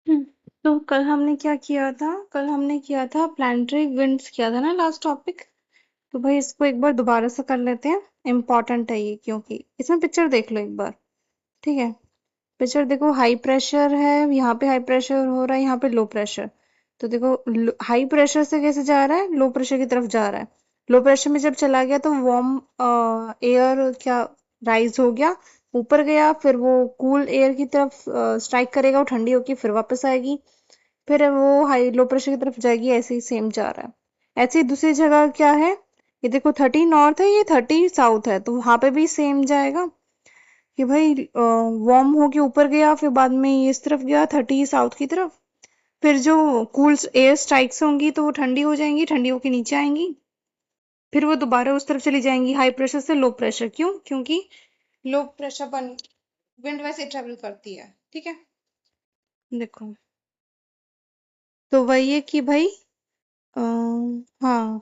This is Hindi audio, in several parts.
हम्म, तो कल हमने किया था प्लानिटरी विंड्स किया था ना लास्ट टॉपिक। तो भाई इसको एक बार दोबारा से कर लेते हैं। इम्पोर्टेंट है ये, क्योंकि इसमें पिक्चर देख लो एक बार। ठीक है, पिक्चर देखो। हाई प्रेशर है, यहाँ पे हाई प्रेशर हो रहा है, यहाँ पे लो प्रेशर। तो देखो, हाई प्रेशर से कैसे जा रहा है, लो प्रेशर की तरफ जा रहा है। लो प्रेशर में जब चला गया तो वार्म एयर क्या राइज हो गया, ऊपर गया, फिर वो कूल एयर की तरफ स्ट्राइक करेगा, वो ठंडी होके फिर वापस आएगी, फिर वो हाई लो प्रेशर की तरफ जाएगी। ऐसे ही सेम जा रहा है। ऐसे ही दूसरी जगह क्या है, ये देखो 30 नॉर्थ है, ये 30 साउथ है, तो वहां पे भी सेम जाएगा कि भाई वार्म होके ऊपर गया, फिर बाद में ये इस तरफ गया 30 साउथ की तरफ। फिर जो कूल एयर स्ट्राइक्स होंगी तो वो ठंडी हो जाएंगी, ठंडी होके नीचे आएंगी, फिर वो दोबारा उस तरफ चली जाएंगी हाई प्रेशर से लो प्रेशर। क्यों? क्योंकि लो प्रेशर बन विंड वैसे ट्रेवल करती है। ठीक है, देखो। तो वही है कि भाई हाँ,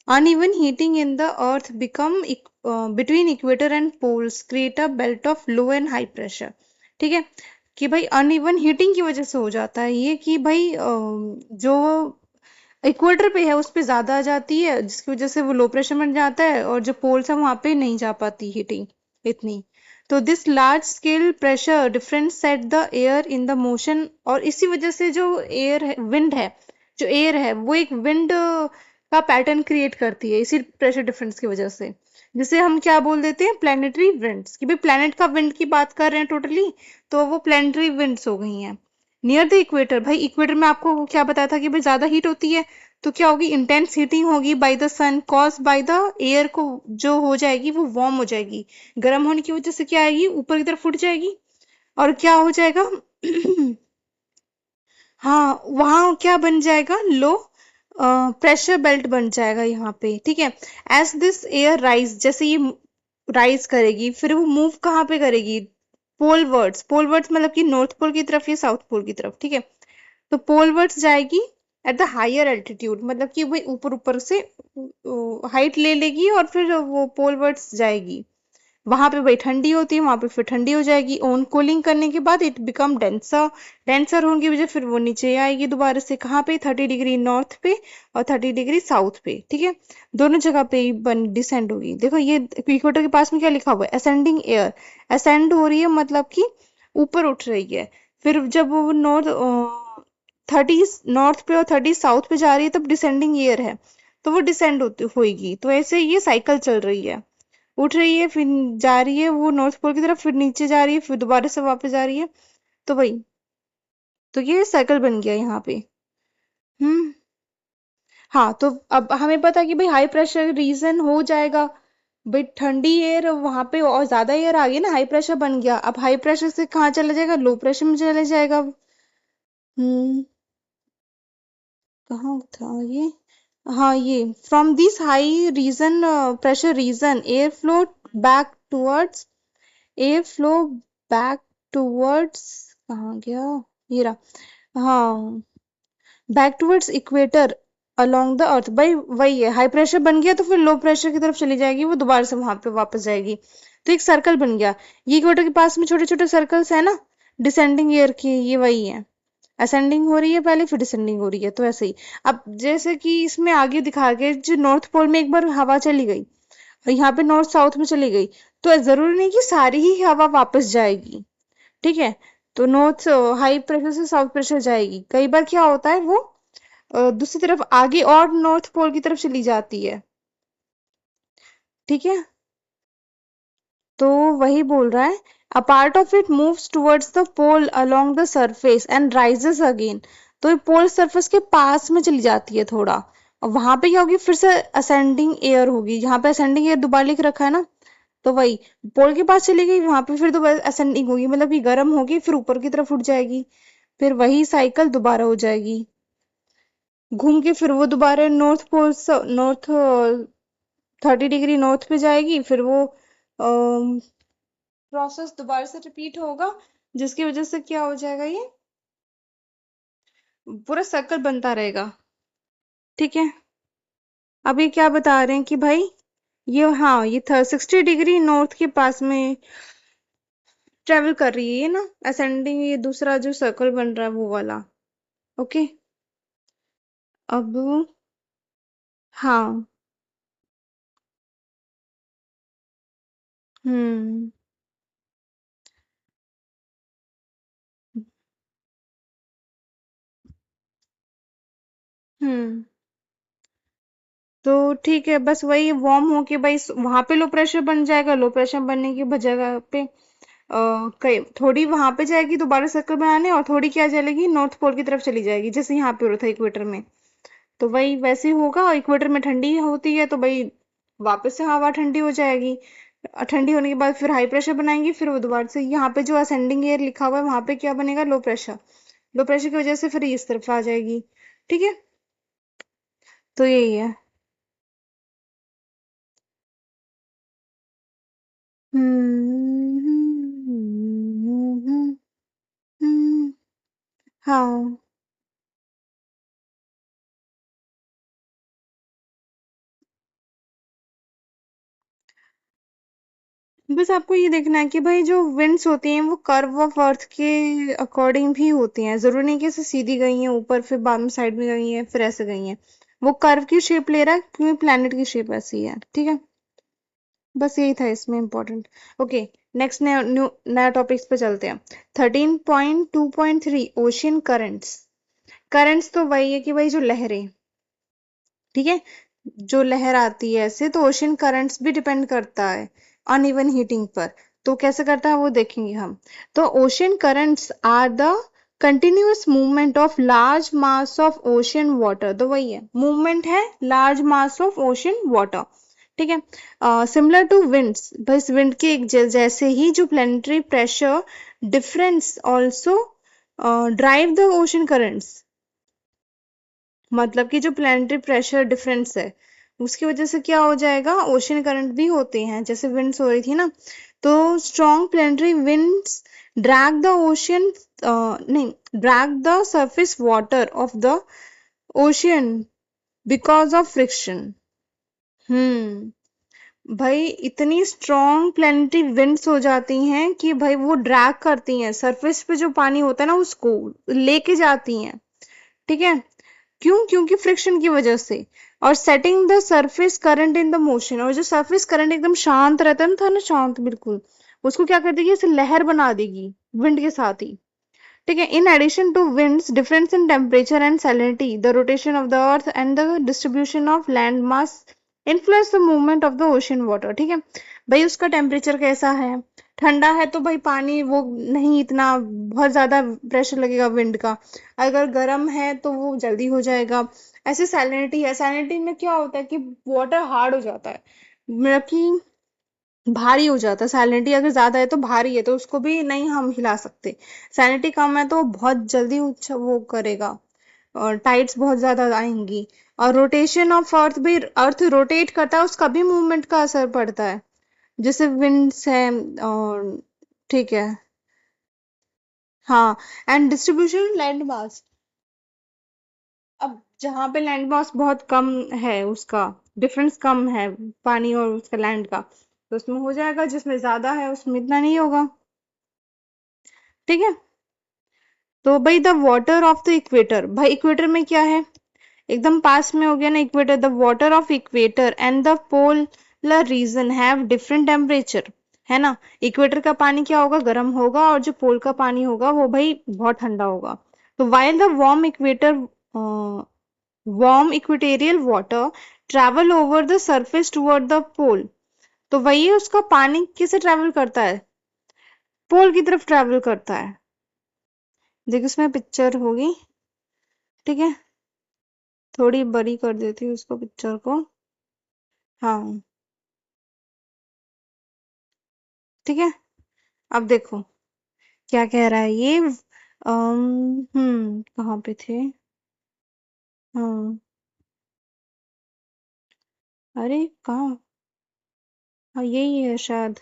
uneven heating in the earth become between equator and poles create a belt of low and high pressure। ठीक है, कि भाई अनइवन हीटिंग की वजह से हो जाता है ये कि भाई जो इक्वेटर पे है उस पे ज्यादा आ जाती है, जिसकी वजह से वो लो प्रेशर बन जाता है, और जो पोल्स है वहां पे नहीं जा पाती हीटिंग इतनी। तो this large scale pressure difference set the air in the motion, और इसी वजह से जो एयर है, विंड है, जो एयर है वो एक विंड का पैटर्न क्रिएट करती है इसी प्रेशर डिफरेंस की वजह से, जिसे हम क्या बोल देते हैं, प्लेनेटरी विंड्स। कि भाई प्लेनेट का विंड की बात कर रहे हैं टोटली, तो वो प्लेनेटरी विंड्स हो गई हैं। नियर द इक्वेटर, भाई इक्वेटर में आपको क्या बताया था कि भाई ज्यादा हीट होती है, तो क्या होगी, इंटेंस हीटिंग होगी by the sun cause by the air को, जो हो जाएगी वो वार्म हो जाएगी। गर्म होने की वजह से क्या आएगी, ऊपर की तरफ उठ जाएगी, और क्या हो जाएगा हाँ, वहां क्या बन जाएगा, लो प्रेशर बेल्ट बन जाएगा यहाँ पे। ठीक है, एज दिस एयर राइज, जैसे ये राइज करेगी, फिर वो मूव कहाँ पे करेगी, पोलवर्ड्स। पोलवर्ड्स मतलब कि नॉर्थ पोल की तरफ या साउथ पोल की तरफ। ठीक है, तो पोलवर्ड्स जाएगी एट द हायर एल्टीट्यूड, मतलब कि वही ऊपर ऊपर से हाइट ले लेगी, और फिर वो पोलवर्ड्स जाएगी। वहां पे भाई ठंडी होती है, वहां पे फिर ठंडी हो जाएगी, ओन कूलिंग करने के बाद इट बिकम डेंसर। डेंसर होने की वजह फिर वो नीचे आएगी दोबारा से, कहाँ पे, 30 डिग्री नॉर्थ पे और 30 डिग्री साउथ पे। ठीक है, दोनों जगह पे ही बन डिसेंड होगी। देखो ये इक्वेटर के पास में क्या लिखा हुआ है, असेंडिंग एयर। असेंड हो रही है मतलब कि ऊपर उठ रही है। फिर जब वो नॉर्थ 30 नॉर्थ पे और 30 साउथ पे जा रही है तब डिसेंडिंग ईयर है, तो वो डिसेंड होती होएगी। तो ऐसे ये साइकिल चल रही है, उठ रही है, फिर जा रही है वो नॉर्थ पोल की तरफ, फिर नीचे जा रही है, फिर दोबारा से वापस जा रही है। तो वही, तो ये साइकिल बन गया यहाँ पे। हम्म, हाँ, तो अब हमें पता है कि भाई हाई प्रेशर रीजन हो जाएगा, भाई ठंडी एयर वहां पे और ज्यादा एयर आ गई ना, हाई प्रेशर बन गया। अब हाई प्रेशर से कहाँ चला जाएगा, लो प्रेशर में चला जाएगा। हम्म, कहाँ था ये, हाँ ये, from this high region pressure region air flow back towards, air flow back towards, कहाँ गया, ये रहा, हाँ, back towards equator along the earth. भाई वही है, हाई प्रेशर बन गया तो फिर लो प्रेशर की तरफ चली जाएगी, वो दोबारा से वहां पे वापस जाएगी। तो एक सर्कल बन गया। ये इक्वेटर के पास में छोटे छोटे सर्कल्स है ना, डिसेंडिंग एयर के, ये वही है। असेंडिंग हो रही है पहले, फिर डिसेंडिंग हो रही है, तो ऐसे ही। अब जैसे कि इसमें आगे दिखा के, जो नॉर्थ पोल में एक बार हवा चली गई और यहाँ पे नॉर्थ साउथ में चली गई, तो जरूरी नहीं कि सारी ही हवा वापस जाएगी। ठीक है, तो नॉर्थ हाई प्रेशर से साउथ प्रेशर जाएगी, कई बार क्या होता है वो दूसरी तरफ आगे और नॉर्थ पोल की तरफ चली जाती है। ठीक है, तो वही बोल रहा है, a part of it moves towards the pole along the surface and rises again. तो ये पोल सरफेस के पास में चली जाती है थोड़ा, और वहां पे क्या होगी, फिर से असेंडिंग एयर होगी। यहाँ पे असेंडिंग एयर दोबारा लिख रखा है ना, तो वही पोल के पास चली गई, वहां पे फिर दोबारा असेंडिंग होगी, मतलब कि गर्म होगी, फिर ऊपर की तरफ उठ जाएगी, फिर वही साइकिल दोबारा हो जाएगी, घूम के फिर वो दोबारा north pole, north 30 degree north पे जाएगी, फिर वो प्रोसेस दोबारा से रिपीट होगा, जिसकी वजह से क्या हो जाएगा, ये पूरा सर्कल बनता रहेगा। ठीक है, अब ये क्या बता रहे हैं कि भाई ये, हाँ, ये 60 डिग्री नॉर्थ के पास में ट्रेवल कर रही है ये ना, असेंडिंग, ये दूसरा जो सर्कल बन रहा है वो वाला। ओके। अब हाँ। हम्म। हम्म। तो ठीक है, बस वही वार्म हो के भाई वहां पे लो प्रेशर बन जाएगा, लो प्रेशर बनने की जगह पे कई थोड़ी वहां पे जाएगी दोबारा सर्कल बनाने, और थोड़ी क्या चलेगी नॉर्थ पोल की तरफ चली जाएगी, जैसे यहाँ पे हो रहा था इक्वेटर में। तो वही वैसे ही होगा, और इक्वेटर में ठंडी होती है तो भाई वापस से हवा ठंडी हो जाएगी। ठंडी होने के बाद फिर हाई प्रेशर बनाएंगी, फिर वो दोबारा से यहाँ पे जो असेंडिंग एयर लिखा हुआ है वहां पे क्या बनेगा, लो प्रेशर। लो प्रेशर की वजह से फिर इस तरफ आ जाएगी। ठीक है। तो यही है। हम्म। हाँ। बस आपको ये देखना है कि भाई जो विंड्स होती हैं वो कर्व ऑफ अर्थ के अकॉर्डिंग भी होती हैं, जरूरी नहीं कि ऐसे सीधी गई हैं ऊपर फिर बाद में साइड में गई हैं फिर ऐसे गई हैं। वो कर्व की शेप ले रहा है क्योंकि प्लेनेट की शेप ऐसी है। ठीक है। बस यही था इसमें इम्पोर्टेंट। ओके। नेक्स्ट नया टॉपिक्स पे चलते हैं। 13.2.3 ओशियन करंट्स। करंट्स तो वही है कि भाई जो लहरें, ठीक है, जो लहर आती है ऐसे, तो ओशन करंट्स भी डिपेंड करता है अनइवन हीटिंग पर। तो कैसे करता है वो देखेंगे हम। तो ocean currents are the continuous movement of large mass of ocean water, तो वही है मूवमेंट है large mass of ocean water. ठीक है। सिमिलर टू विंड्स, बस विंड के एक जैसे ही जो planetary pressure difference also drive the ocean currents. मतलब कि जो प्लेनेटरी प्रेशर डिफरेंस है उसकी वजह से क्या हो जाएगा, ओशन करंट भी होते हैं, जैसे विंड्स हो रही थी ना। तो strong planetary winds drag the ocean, नहीं, drag the surface water of the ocean because of friction. Hmm. भाई इतनी स्ट्रॉन्ग प्लेनेटरी विंड्स हो जाती हैं कि भाई वो ड्रैग करती हैं सरफेस पे जो पानी होता है ना उसको लेके जाती हैं। ठीक है। क्यों? क्योंकि फ्रिक्शन की वजह से। और setting the surface current in the motion, और जो सरफेस करंट एकदम शांत रहता है ना, था ना शांत बिल्कुल, उसको क्या कर देगी, ऐसे लहर बना देगी विंड के साथ ही। ठीक है। In addition to winds difference in temperature and salinity, the rotation of the earth and the distribution of land mass influence the movement of the ocean water. ठीक है। भाई उसका टेम्परेचर कैसा है, ठंडा है तो भाई पानी वो नहीं इतना बहुत ज्यादा प्रेशर लगेगा विंड का। अगर गर्म है तो वो जल्दी हो जाएगा। ऐसे सैलिनिटी है, सैलिनिटी में क्या होता है कि वाटर हार्ड हो जाता है, मतलब कि भारी हो जाता है। सैलिनिटी अगर ज्यादा है तो भारी है, तो उसको भी नहीं हम हिला सकते। सैलिनिटी कम है तो बहुत जल्दी वो करेगा, और टाइड्स बहुत ज्यादा आएंगी। और रोटेशन ऑफ अर्थ भी, अर्थ रोटेट करता है उसका भी मूवमेंट का असर पड़ता है, जैसे विंड्स है। और ठीक है। हाँ। एंड डिस्ट्रीब्यूशन लैंड मास, अब जहाँ पे लैंड मास बहुत कम है, उसका डिफरेंस कम है पानी और उसका लैंड का, तो उसमें हो जाएगा, जिसमें ज्यादा है उसमें इतना नहीं होगा। ठीक है। तो भाई the water of the equator, भाई इक्वेटर में क्या है, एकदम पास में हो गया ना equator. The water of equator and the polar region have different temperature, है ना। इक्वेटर का पानी क्या होगा, गर्म होगा, और जो पोल का पानी होगा वो भाई बहुत ठंडा होगा। तो while the warm equatorial water travel over the surface toward the pole, तो वही उसका पानी किसे ट्रैवल करता है, पोल की तरफ ट्रैवल करता है। देखो इसमें पिक्चर होगी। ठीक है। थोड़ी बड़ी कर देती हूँ उसको पिक्चर को। हाँ। ठीक है। अब देखो क्या कह रहा है ये। कहाँ पे थे। हाँ। अरे कहाँ। हाँ यही है शायद।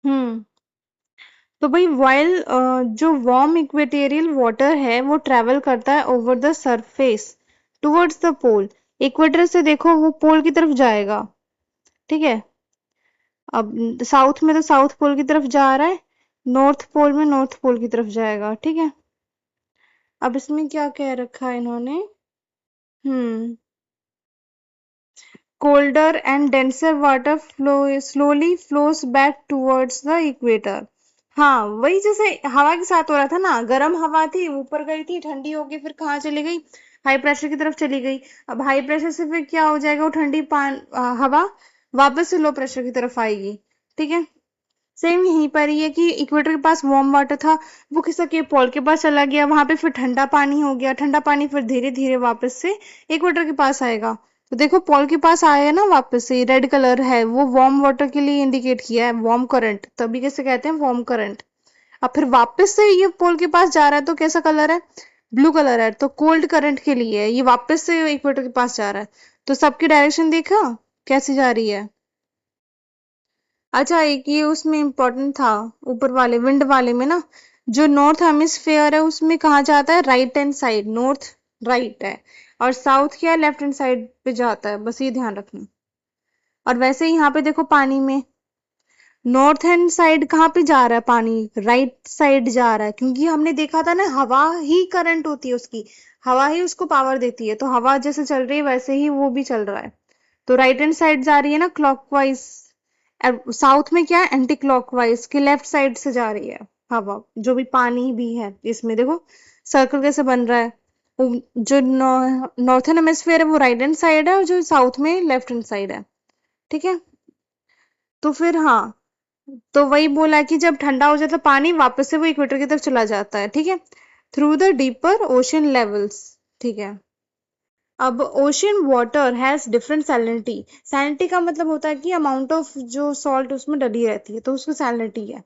हम्म। तो भाई वाइल जो वार्म इक्वेटेरियल वाटर है वो ट्रेवल करता है over the surface towards the pole. Equator से देखो वो पोल की तरफ जाएगा। ठीक है। अब साउथ में तो साउथ पोल की तरफ जा रहा है, नॉर्थ पोल में नॉर्थ पोल की तरफ जाएगा, ठीक है। अब इसमें क्या कह रखा है इन्होंने, हम्म, colder and denser water flow slowly flows back towards the equator। हाँ, वही जैसे हवा के साथ हो रहा था ना, गर्म हवा थी, ऊपर गई थी, ठंडी होगी, फिर कहाँ चली गई, हाई प्रेशर की तरफ चली गई। अब हाई प्रेशर से फिर क्या हो जाएगा, वो ठंडी हवा वापस से लो प्रेशर की तरफ आएगी, ठीक है। सेम यहीं पर ही है कि इक्वेटर के पास वार्म वाटर था, वो खिसक के पोल के पास चला गया, वहां पे फिर ठंडा पानी हो गया, ठंडा पानी फिर धीरे धीरे वापस से इक्वेटर के पास आएगा। तो देखो पोल के पास आया ना, वापस से रेड कलर है, वो वार्म वाटर के लिए इंडिकेट किया है, वार्म करंट, तभी कैसे कहते हैं वार्म करंट। अब फिर वापस से ये पोल के पास जा रहा है तो कैसा कलर है, ब्लू कलर है, तो कोल्ड करंट के लिए है, ये वापस से इक्वेटर के पास जा रहा है। तो सबकी डायरेक्शन देखा कैसे जा रही है। अच्छा, एक ये उसमें इम्पोर्टेंट था, ऊपर वाले विंड वाले में ना, जो नॉर्थ हेमिस्फेयर है उसमें कहाँ जाता है, right hand side, north right है, और साउथ क्या है, लेफ्ट हैंड साइड पे जाता है, बस ये ध्यान रखना। और वैसे ही यहाँ पे देखो पानी में, नॉर्थ हैंड साइड कहाँ पे जा रहा है पानी, राइट साइड जा रहा है, क्योंकि हमने देखा था ना, हवा ही करंट होती है उसकी, हवा ही उसको पावर देती है, तो हवा जैसे चल रही है वैसे ही वो भी चल रहा है। तो राइट हैंड साइड जा रही है ना क्लॉकवाइज, साउथ में क्या है, एंटी क्लॉकवाइज की लेफ्ट साइड से जा रही है हवा, जो भी पानी भी है इसमें देखो सर्कल कैसे बन रहा है। जो नॉर्थन हेमिस्फीयर है वो राइट हैंड साइड है, और जो साउथ में लेफ्ट हैंड साइड है, ठीक है। तो फिर हाँ, तो वही बोला कि जब ठंडा हो जाता है पानी, वापस से वो इक्वेटर की तरफ चला जाता है, ठीक है, through the deeper ocean levels, ठीक है। अब ocean water has different salinity, salinity का मतलब होता है कि अमाउंट ऑफ जो सॉल्ट उसमें डली रहती है, तो उसको सैलिनिटी है,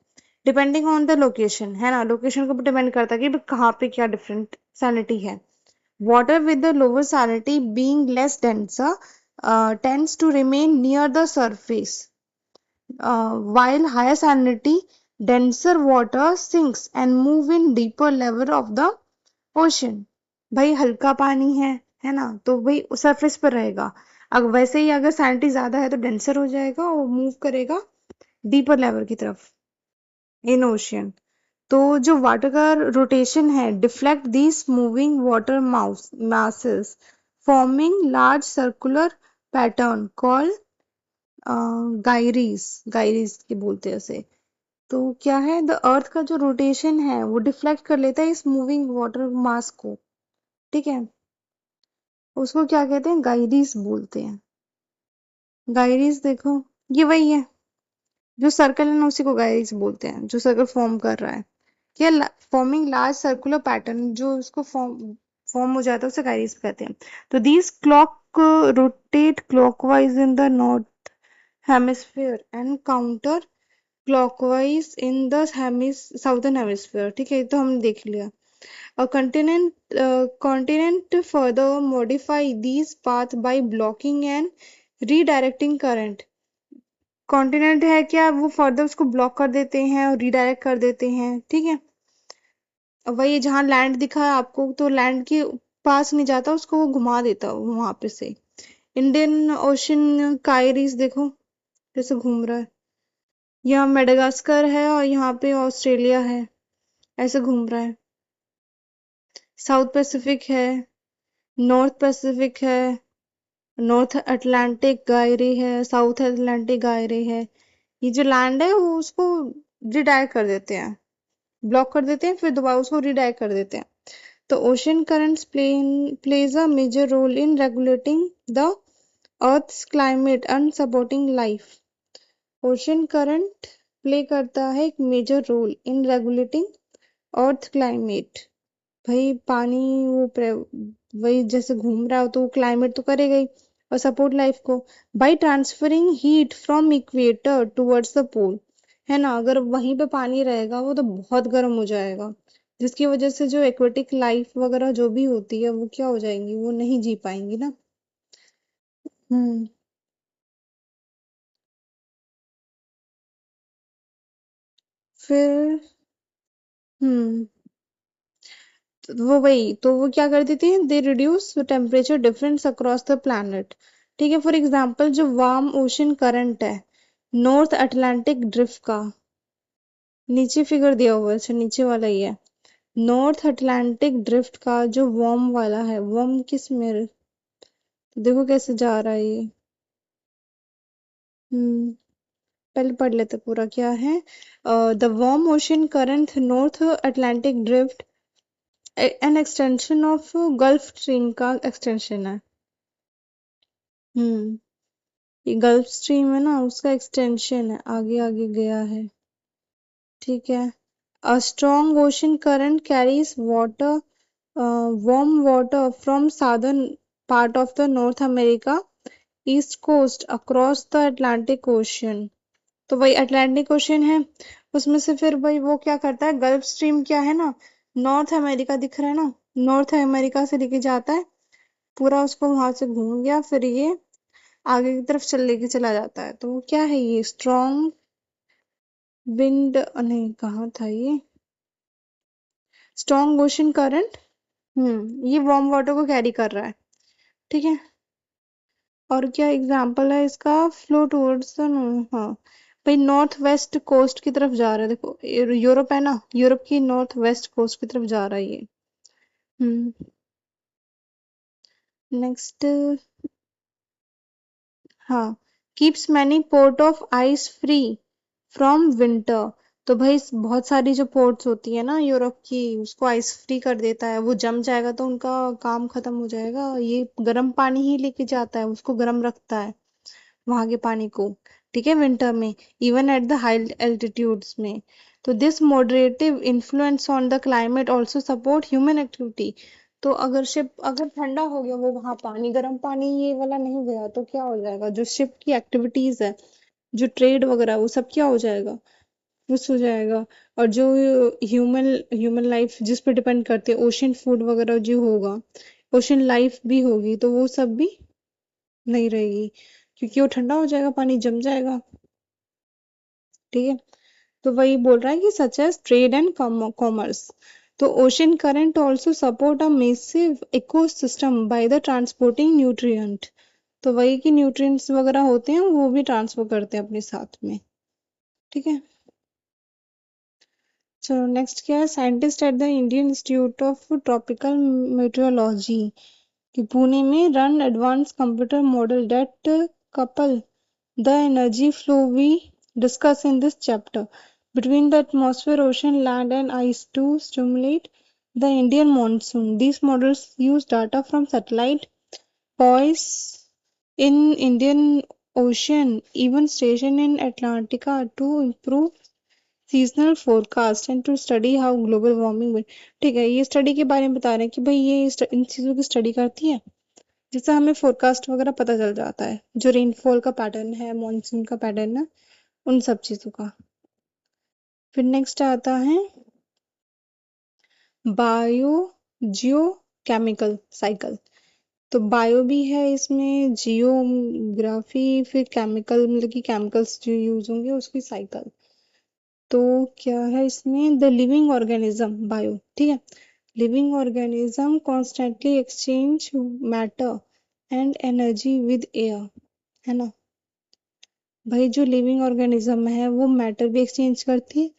डिपेंडिंग ऑन द लोकेशन, है ना, लोकेशन को डिपेंड करता है कि कहाँ पे क्या डिफरेंट सैलिनिटी है। Water with the lower salinity being less denser tends to remain near the surface, while higher salinity denser water sinks and move in deeper level of the ocean. भाई हल्का पानी है ना, तो भाई सरफेस पर रहेगा। अगर वैसे ही अगर सैलिनिटी ज्यादा है तो डेंसर हो जाएगा और मूव करेगा डीपर लेवल की तरफ इन ओशियन। तो जो वाटर का रोटेशन है deflect this moving water masses, forming large circular pattern called gyres, gyres के बोलते हैं उसे। तो क्या है, द अर्थ का जो रोटेशन है वो डिफ्लेक्ट कर लेता है इस मूविंग वाटर मास को, ठीक है। उसको क्या कहते हैं, गाइरीज बोलते हैं। गाइरीज देखो, ये वही है, जो सर्कल है ना उसी को गाइरीज बोलते हैं, जो सर्कल फॉर्म कर रहा है, क्या फॉर्मिंग लार्ज सर्कुलर पैटर्न, जो उसको फॉर्म फॉर्म हो जाता है उसे गाइरीज कहते हैं। तो these clock rotate clockwise in the north hemisphere and counter clockwise in the southern hemisphere, ठीक है, ये तो हमने देख लिया। A continent further modify these paths by blocking and redirecting current। Continent है क्या, वो फर्दर उसको ब्लॉक कर देते हैं और रीडायरेक्ट कर देते हैं, ठीक है। अब वही जहाँ लैंड दिखा है आपको, तो लैंड के पास नहीं जाता, उसको वो घुमा देता वहां पे से। इंडियन ओशन काइरीज देखो कैसे घूम रहा है, यहाँ मेडागास्कर है और यहाँ पे ऑस्ट्रेलिया है, ऐसे घूम रहा है। साउथ पैसिफिक है, नॉर्थ पैसिफिक है, नॉर्थ अटलांटिक गायरे है, साउथ अटलांटिक गायरे है। ये जो लैंड है वो उसको रिडायरेक्ट कर देते हैं, ब्लॉक कर देते हैं, फिर दोबारा उसको रिडायरेक्ट कर देते हैं। तो ocean currents plays a major role in regulating the earth's climate and supporting life. Ocean current play करता है एक major role in regulating earth climate. भाई पानी वो वही जैसे घूम रहा हो तो क्लाइमेट तो करेगा ही, और सपोर्ट लाइफ को, by transferring heat from equator towards the pole, है ना। अगर वहीं पे पानी रहेगा वो तो बहुत गर्म हो जाएगा, जिसकी वजह से जो एक्वेटिक लाइफ वगैरह जो भी होती है वो क्या हो जाएंगी, वो नहीं जी पाएंगी ना। हम्म। फिर हम्म, तो वो वही, तो वो क्या कर देती है, they reduce temperature difference across the planet, ठीक है। फॉर एग्जाम्पल जो वार्म ओशन करंट है, नॉर्थ अटलांटिक ड्रिफ्ट का, नीचे फिगर दिया हुआ है, अच्छा नीचे वाला ही है। नॉर्थ अटलांटिक ड्रिफ्ट का जो वार्म वाला है, वार्म किस में, देखो कैसे जा रहा है ये। हम्म पहले पढ़ लेते पूरा क्या है। The warm ocean current north Atlantic drift an extension of gulf stream का एक्सटेंशन है। हम्म ये गल्फ स्ट्रीम है ना, उसका एक्सटेंशन है, आगे आगे गया है। ठीक है। A strong ocean current carries water, warm water from southern part of the North America east coast across the Atlantic Ocean। तो वही अटलांटिक ओशन है, उसमें से फिर भाई वो क्या करता है, गल्फ स्ट्रीम क्या है ना, नॉर्थ अमेरिका दिख रहा है ना, नॉर्थ अमेरिका से लेके जाता है पूरा, उसको वहां से घूम गया, फिर ये आगे की तरफ चल लेके चला जाता है। तो वो क्या है, ये स्ट्रॉन्ग विंड, नहीं कहाँ था ये, स्ट्रॉन्ग ओशन करंट। ये वार्म वाटर को कैरी कर रहा है। ठीक है। और क्या एग्जाम्पल है इसका, फ्लो टूवर्ड्स द, हाँ भाई नॉर्थ वेस्ट कोस्ट की तरफ जा रहा है, देखो यूरोप है ना, यूरोप की नॉर्थ वेस्ट कोस्ट की तरफ जा रहा है ये। हम्म नेक्स्ट, हाँ, keeps many port of ice free from winter. तो भाई बहुत सारी जो पोर्ट्स होती है ना यूरोप की, उसको आइस फ्री कर देता है, वो जम जाएगा तो उनका काम खत्म हो जाएगा। ये गर्म पानी ही लेके जाता है, उसको गर्म रखता है वहां के पानी को। ठीक है, विंटर में, even at the high altitudes में। तो this moderative influence on the climate also support human activity. तो अगर शिप अगर ठंडा हो गया वो वहां पानी, गर्म पानी ये वाला नहीं गया, तो क्या हो जाएगा, जो शिप की एक्टिविटीज है, जो ट्रेड वगैरह, वो सब क्या हो जाएगा, मिस हो जाएगा। और जो ह्यूमन ह्यूमन लाइफ जिस पे डिपेंड करती है, ओशन फूड वगैरह जो होगा, ओशन लाइफ भी होगी, तो वो सब भी नहीं रहेगी, क्योंकि वो ठंडा हो जाएगा, पानी जम जाएगा। ठीक है। तो वही बोल रहा है कि such as trade and commerce. तो ocean current also support a massive ecosystem by the transporting nutrient. तो वही की न्यूट्रिएंट्स वगैरह होते हैं, वो भी ट्रांसफर करते हैं अपने साथ में। ठीक है। चलो नेक्स्ट क्या है, scientist at the Indian Institute of Tropical Meteorology कि पुणे में run advance computer model that couple the energy flow we discuss in this chapter between the atmosphere, ocean, land, and ice to stimulate the Indian monsoon. These models use data from satellite buoys in Indian Ocean, even stationed in Atlantica, to improve seasonal forecast and to study how global warming will। ठीक है, ये स्टडी के बारे में बता रहे हैं कि भाई ये इन चीजों की स्टडी करती है, जिससे हमें फोरकास्ट वगैरह पता चल जाता है, जो रेनफॉल का पैटर्न है, मॉनसून का पैटर्न है, उन सब चीजों का। फिर नेक्स्ट आता है बायो जियो केमिकल साइकिल। तो बायो भी है इसमें, जियोग्राफी, फिर केमिकल मतलब कि केमिकल्स जो यूज होंगे उसकी साइकिल। तो क्या है इसमें, द लिविंग ऑर्गेनिज्म बायो। ठीक है, living organism constantly exchange matter and energy with air, है ना। भाई जो लिविंग ऑर्गेनिज्म है वो मैटर भी एक्सचेंज करती है,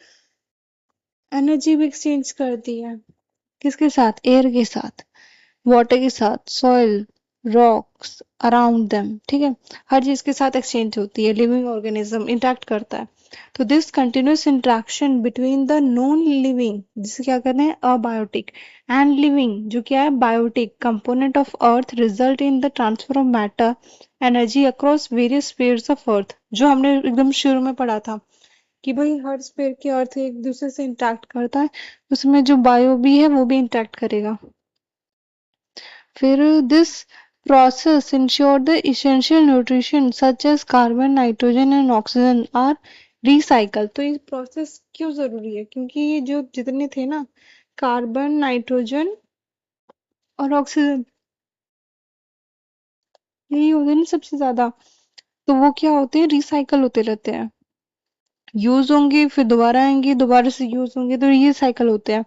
एनर्जी भी एक्सचेंज करती है, किसके साथ, एयर के साथ, वाटर के साथ, सॉइल, रॉक्स अराउंड देम। ठीक है, हर चीज के साथ एक्सचेंज होती है, लिविंग ऑर्गेनिज्म इंटरेक्ट करता है। तो this continuous interaction between the non living, जिसे क्या कहते हैं अबायोटिक, एंड लिविंग जो क्या है biotic component of earth, result in the transfer of matter energy across various spheres of earth, जो हमने एकदम शुरू में पढ़ा था कि भाई हर स्फीयर के अर्थ एक दूसरे से इंटरेक्ट करता है, उसमें जो बायो भी है वो भी इंटरेक्ट करेगा। फिर this process ensure the essential nutrition such as carbon, nitrogen and oxygen are recycled। तो ये प्रोसेस क्यों जरूरी है, क्योंकि ये जो जितने थे ना, कार्बन, नाइट्रोजन और ऑक्सीजन, यही होते हैं ना सबसे ज्यादा, तो वो क्या होते हैं, रिसाइकल होते रहते हैं, यूज होंगे फिर दोबारा आएंगे, दोबारा से यूज होंगे, तो ये साइकिल होते हैं।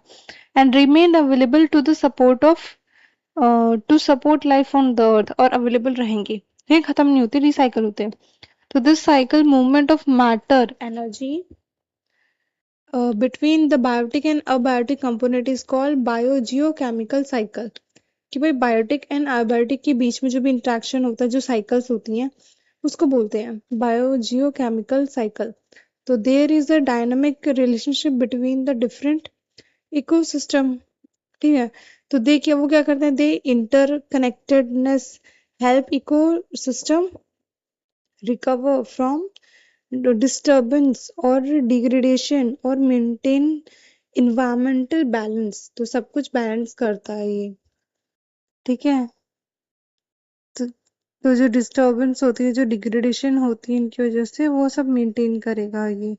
And remain available to the support of, to support life on the earth, और अवेलेबल रहेंगे, ये खत्म नहीं होते, रिसाइकल होते हैं। So this cycle movement of matter energy between the biotic and abiotic component is called biogeochemical cycle. कि भाई बायोटिक एंड अबायोटिक के बीच में जो भी इंटरेक्शन होता है, जो साइकिल्स होती हैं, उसको बोलते हैं बायोजियोकेमिकल साइकिल. तो there is a dynamic relationship between the different ecosystem. ठीक है. तो देखिए वो क्या करते हैं, they interconnectedness help ecosystem recover from disturbance और डिग्रेडेशन और मेंटेन इन्वायरमेंटल बैलेंस. तो सब कुछ बैलेंस करता है ये. ठीक है. तो, तो जो डिस्टर्बेंस होती है, जो डिग्रेडेशन होती है इनकी वजह से, वो सब मेंटेन करेगा ये.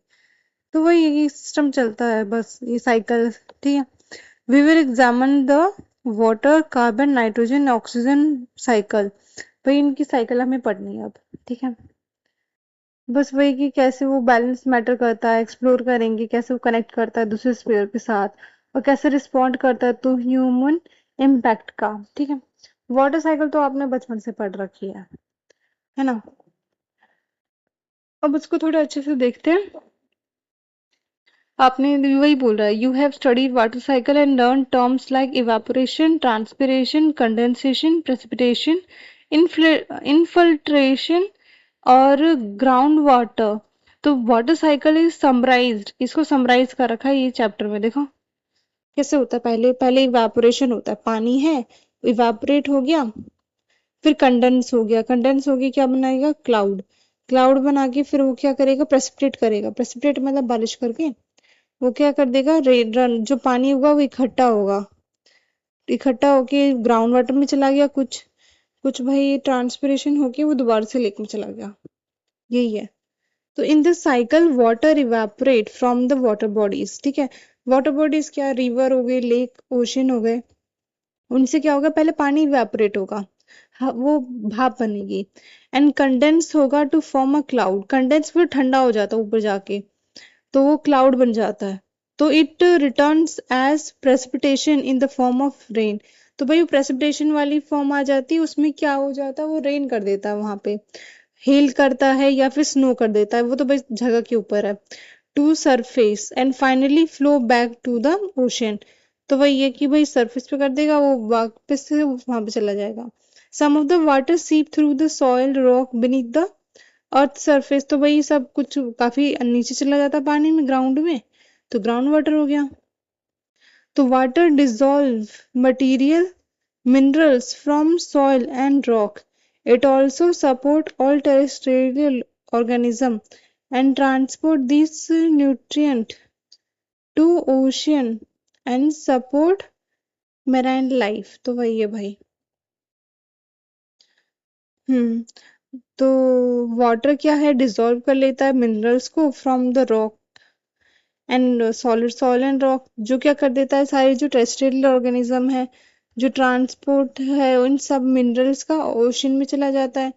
तो वही ये सिस्टम चलता है बस, ये साइकिल. ठीक है. We will examine the water carbon nitrogen oxygen cycle. भाई इनकी साइकिल हमें पढ़नी है अब. ठीक है. बस वही कि कैसे वो बैलेंस मैटर करता है, एक्सप्लोर करेंगे कैसे वो कनेक्ट करता है दूसरे स्फीयर के साथ, और कैसे रिस्पॉन्ड करता है तो ह्यूमन इम्पैक्ट का. ठीक है. वाटर साइकिल तो आपने बचपन से पढ़ रखी है ना. अब उसको थोड़ा अच्छे से देखते हैं. आपने वही बोल रहा है, you have studied water cycle and learn terms like evaporation, transpiration, condensation, precipitation, infiltration और ग्राउंड वाटर. तो वाटर साइकिल इज समराइज्ड, इसको समराइज कर रखा है ये चैप्टर में. देखो कैसे होता है. पहले पहले इवापोरेशन होता है, पानी है इवापोरेट हो गया, फिर कंडेंस हो गया, कंडेंस हो गया क्या बनाएगा, क्लाउड. क्लाउड बना के फिर वो क्या करेगा, प्रेसिपिटेट करेगा. प्रेसिपिटेट मतलब बारिश करके वो क्या कर देगा, रन जो पानी होगा वो इकट्ठा होगा, इकट्ठा होके ग्राउंड वाटर में चला गया, कुछ कुछ भाई ट्रांसपिरेशन होके वो दोबारा से लेक में चला गया. यही है. तो in this cycle water evaporate from the water bodies. ठीक है. वाटर बॉडीज क्या, रिवर हो गए, लेक, ओशन हो गए. उनसे क्या होगा, पहले पानी इवेपोरेट होगा, वो भाप बनेगी, एंड कंडेंस होगा to form a cloud. Condense फिर ठंडा हो जाता है ऊपर जाके, तो वो क्लाउड बन जाता है. तो it returns as precipitation in the form of rain. तो भाई वो प्रेसिपिटेशन वाली फॉर्म आ जाती है, उसमें क्या हो जाता है, वो रेन कर देता है वहां पे, हेल करता है या फिर स्नो कर देता है, वो तो भाई जगह के ऊपर है. To surface and finally flow back to the ocean. तो वही है कि भाई सरफेस पे कर देगा, वो वापस से वहां पे चला जाएगा. सम ऑफ द वाटर सीप through the soil rock beneath the earth surface. तो वही सब कुछ काफी नीचे चला जाता है पानी में, ग्राउंड में, तो ग्राउंड वाटर हो गया. तो water dissolve material minerals from soil and rock. It also support all terrestrial organism and transport these nutrient to ocean and support marine life. तो वही है भाई. तो वाटर क्या है, डिजोल्व कर लेता है मिनरल्स को from the rock and solid soil and rock. जो क्या कर देता है, सारे जो टेरेस्ट्रियल ऑर्गेनिज्म है, जो ट्रांसपोर्ट है उन सब मिनरल्स का ओशन में चला जाता है.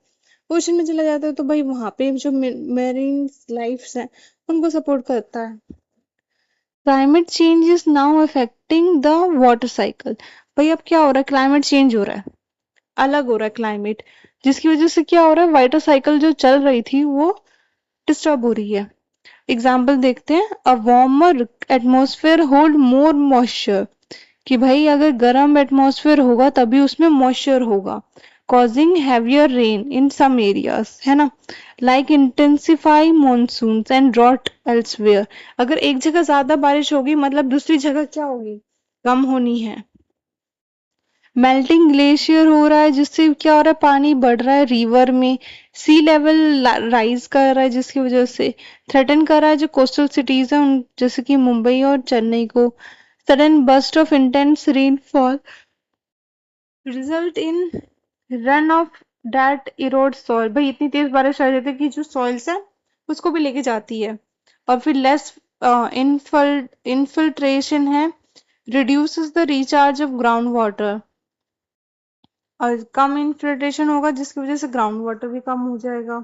ओशन में चला जाता है तो भाई वहां पे जो मेरीन लाइफ्स हैं उनको सपोर्ट करता है. Climate change is now affecting the water cycle. भाई अब क्या हो रहा है, क्लाइमेट चेंज हो रहा है, अलग हो रहा है क्लाइमेट, जिसकी वजह से क्या हो रहा है, वाटर साइकिल जो चल रही थी वो डिस्टर्ब हो रही है. एग्जाम्पल देखते हैं. A warmer atmosphere hold more moisture. कि भाई अगर गर्म एटमॉस्फेयर होगा तभी उसमें मॉइस्चर होगा, causing heavier rain in some areas, है ना, like intensify monsoons and drought elsewhere. अगर एक जगह ज्यादा बारिश होगी मतलब दूसरी जगह क्या होगी, कम होनी है. मेल्टिंग ग्लेशियर हो रहा है जिससे क्या हो रहा है, पानी बढ़ रहा है रिवर में, सी लेवल राइज कर रहा है जिसकी वजह से थ्रेटन कर रहा है जो कोस्टल सिटीज है जैसे कि मुंबई और चेन्नई को. Sudden burst of intense rainfall result in run of that Erode soil. भाई इतनी तेज बारिश आ जाती है कि जो सॉइल्स है उसको भी लेके जाती है. और फिर लेस इनफिल्ट्रेशन है, reduces the recharge of ground water. और कम इनफिल्ट्रेशन होगा जिसकी वजह से ग्राउंड वाटर भी कम हो जाएगा,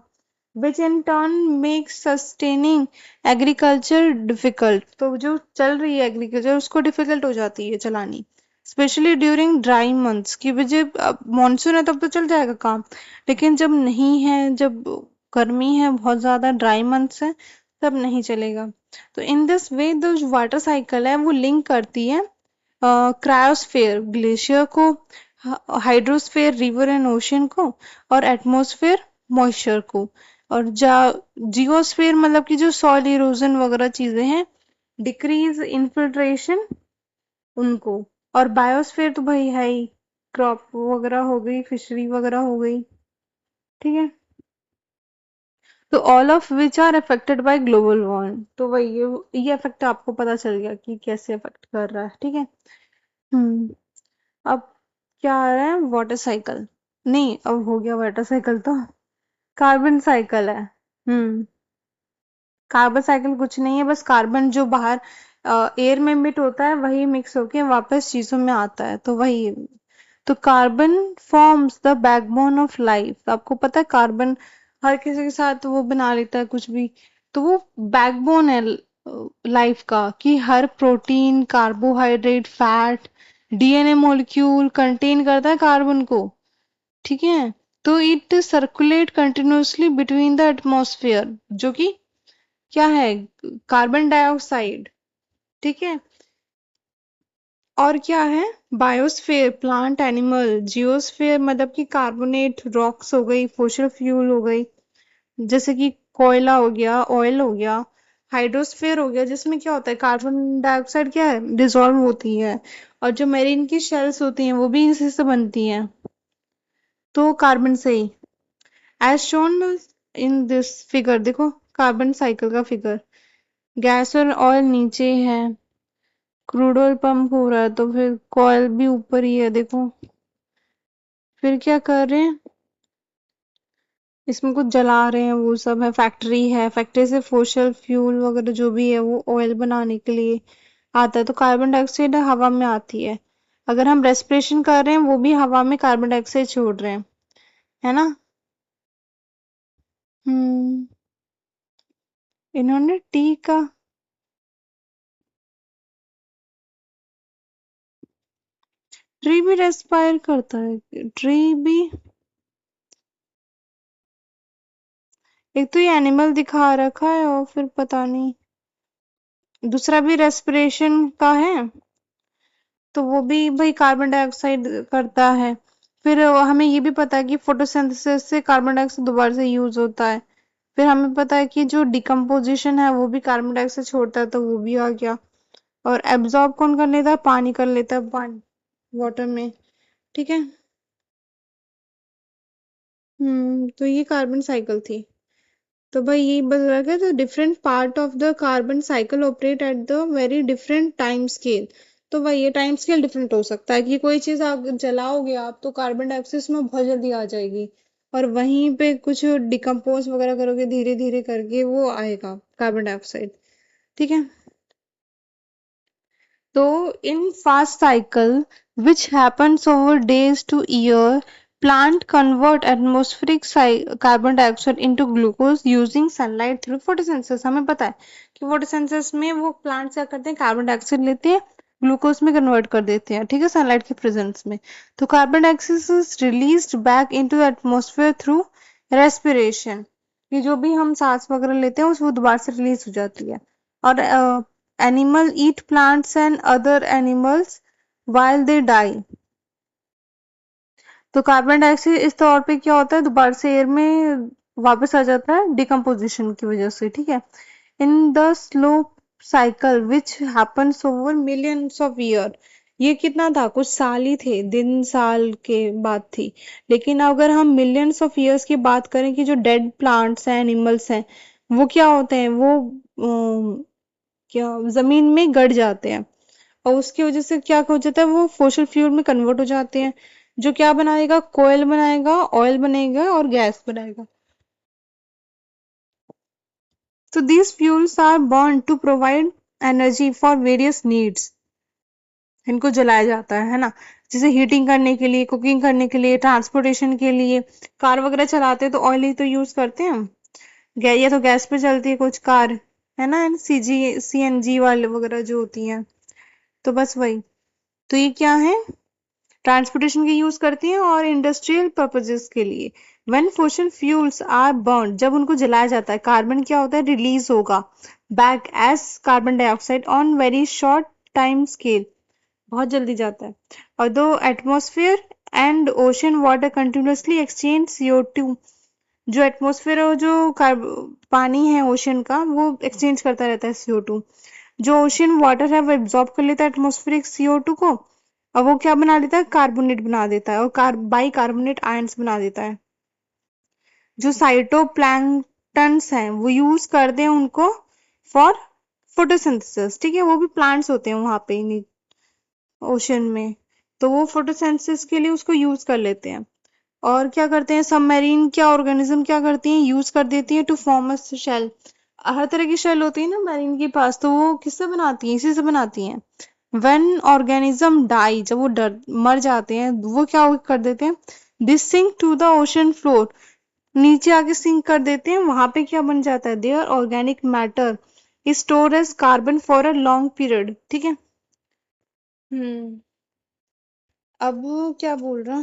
which in turn makes sustaining agriculture difficult. तो जो चल रही है एग्रीकल्चर उसको डिफिकल्ट हो जाती है चलानी, स्पेशली ड्यूरिंग ड्राई मंथ्स. की वजह मानसून है तब तो चल जाएगा काम, लेकिन जब नहीं है, जब गर्मी है बहुत ज्यादा, ड्राई मंथ्स है, तब नहीं चलेगा। तो इन दिस वे जो वाटर साइकिल है वो लिंक करती है क्रायोस्फेयर ग्लेशियर को, हाइड्रोस्फेयर रिवर एंड ओशन को, और एटमॉस्फेयर मॉइस्चर को, और जियोस्फेयर मतलब कि जो सॉइल इरोजन वगैरह चीजें हैं, डिक्रीज इन्फिल्ट्रेशन उनको, और बायोस्फेयर तो भाई है ही, क्रॉप वगैरह हो गई, फिशरी वगैरह हो गई, ठीक है। तो all of which are affected by global warming, तो वही ये इफेक्ट आपको पता चल गया कि कैसे अफेक्ट कर रहा है, ठीक है। हम्म। अब क्या आ रहा है, वाटर साइकिल, नहीं अब हो गया वाटर साइकिल तो कार्बन साइकिल है। हम्म। कार्बन साइकिल कुछ नहीं है, बस कार्बन जो बाहर एयर में मिट होता है वही मिक्स होके वापस चीजों में आता है, तो वही। तो carbon forms the backbone of life, आपको पता है कार्बन हर किसी के साथ वो बना लेता है कुछ भी, तो वो बैकबोन है लाइफ का, कि हर protein, carbohydrate, fat, DNA molecule contain करता है कार्बन को, ठीक है। तो it circulate continuously between the atmosphere, जो कि क्या है, कार्बन डाइऑक्साइड, ठीक है। और क्या है, बायोस्फेयर प्लांट एनिमल, जियोस्फेयर मतलब कि कार्बोनेट रॉक्स हो गई, फोसिल फ्यूल हो गई, जैसे कि कोयला हो गया, ऑयल हो गया। हाइड्रोस्फेयर हो गया जिसमें क्या होता है, कार्बन डाइऑक्साइड क्या है, डिसॉल्व होती है, और जो मेरीन की शेल्स होती हैं वो भी इसी से बनती हैं, तो कार्बन से ही। As shown in this figure, देखो कार्बन साइकिल का फिगर, गैस और ऑयल नीचे है, क्रूड ऑयल पंप हो रहा है, तो फिर कॉयल भी ऊपर ही है, देखो। फिर क्या कर रहे हैं, इसमें कुछ जला रहे हैं, वो सब है, फैक्ट्री है, फैक्ट्री से फोशल फ्यूल वगैरह जो भी है वो ऑयल बनाने के लिए आता है, तो कार्बन डाइऑक्साइड हवा में आती है। अगर हम रेस्पिरेशन कर रहे हैं वो भी हवा में कार्बन डाइऑक्साइड छोड़ रहे हैं, है ना। हम्म। इन्होंने टी का, ट्री भी रेस्पायर करता है, ट्री भी, एक तो ये एनिमल दिखा रखा है और फिर पता नहीं, दूसरा भी रेस्पिरेशन का है, तो वो भी भाई कार्बन डाइऑक्साइड करता है। फिर हमें ये भी पता है कि फोटोसिंथेसिस से कार्बन डाइऑक्साइड दोबारा से यूज होता है। फिर हमें पता है कि जो डिकम्पोजिशन है वो भी कार्बन डाइऑक्साइड छोड़ता है, तो वो भी आ गया। और एब्जॉर्ब कौन कर लेता है, पानी कर लेता है, पानी वाटर में, ठीक है। तो ये कार्बन साइकिल थी। तो भाई यही बता रहा है, तो different part of the carbon cycle operate at the very different time scale. तो भाई ये टाइम स्केल डिफरेंट हो सकता है कि कोई चीज आप जलाओगे आप तो कार्बन डाइऑक्साइड में बहुत जल्दी आ जाएगी, और वहीं पे कुछ डिकम्पोज वगैरह करोगे धीरे धीरे करके वो आएगा कार्बन डाइऑक्साइड, ठीक है। तो in fast cycle which happens over days to year, plant convert atmospheric carbon dioxide into glucose using sunlight through photosynthesis। हमें पता है कि photosynthesis में वो प्लांट क्या करते हैं, कार्बन डाइऑक्साइड लेते हैं, ग्लूकोज में कन्वर्ट कर देते हैं, ठीक है, सनलाइट के प्रेजेंस में। तो carbon dioxide is released back into atmosphere through respiration, ये जो भी हम सांस वगैरह लेते हैं वो दोबारा से रिलीज हो जाती है। और animal eat plants and other animals while they die। तो कार्बन डाइऑक्साइड इस तौर पे क्या होता है, दोबारा से एयर में वापस आ जाता है डिकम्पोजिशन की वजह से, ठीक है। In the slow cycle which happens over millions of year, ये कितना था, कुछ साल ही थे, दिन साल के बाद थी। लेकिन अगर हम मिलियंस ऑफ ईयर्स की बात करें कि जो डेड प्लांट्स हैं, एनिमल्स हैं, वो क्या होते हैं, वो क्या जमीन में गड़ जाते हैं, और उसकी वजह से क्या हो जाता है, वो फॉसिल फ्यूल में कन्वर्ट हो जाते हैं, जो क्या बनाएगा, कोयल बनाएगा, ऑयल बनेगा और गैस बनाएगा। तो these fuels are burn to provide energy for various needs, इनको जलाया जाता है ना, जैसे हीटिंग करने के लिए, कुकिंग करने के लिए, ट्रांसपोर्टेशन के लिए, कार वगैरह चलाते हैं तो ऑयल ही तो यूज करते हैं हम, या तो गैस पे चलती है कुछ कार, है ना, सीजी सीएनजी वाले वगैरह जो होती हैं, तो बस वही। तो ये क्या है, ट्रांसपोर्टेशन के यूज करती हैं और इंडस्ट्रियल पर्पजेस के लिए। When fossil fuels are burn, जब उनको जलाया जाता है, कार्बन क्या होता है, रिलीज होगा back as carbon dioxide on very short time scale, बहुत जल्दी जाता है। और the atmosphere and ocean water continuously exchange CO2, जो एटमॉस्फेयर और जो पानी है ओशन का, वो एक्सचेंज करता रहता है CO2। जो ओशन वाटर है वो एब्जॉर्ब कर लेता है एटमॉस्फेरिक CO2 को, और वो क्या बना देता है, कार्बोनेट बना देता है, और बाई कार्बोनेट आयंस बना देता है। जो साइटोप्लैंक्टन्स हैं वो यूज करते हैं उनको फॉर फोटोसिंथेसिस, ठीक है, वो भी प्लांट्स होते हैं वहां पे ओशन में, तो वो फोटोसिंथेसिस के लिए उसको यूज कर लेते हैं। और क्या करते हैं, सबमरीन क्या ऑर्गेनिज्म क्या करती हैं, यूज कर देती है टू फॉर्म अ शेल। हर तरह की शेल होती है ना मरीन के पास, तो वो किससे बनाती हैं, इसी से बनाती हैं। व्हेन ऑर्गेनिज्म डाई, जब वो मर जाते हैं, वो क्या कर देते हैं, this sink to the ocean floor, नीचे आके सिंक कर देते हैं। वहां पे क्या बन जाता है, there organic matter is store as carbon for a long period, ठीक है। हम्म। अब क्या बोल रहा,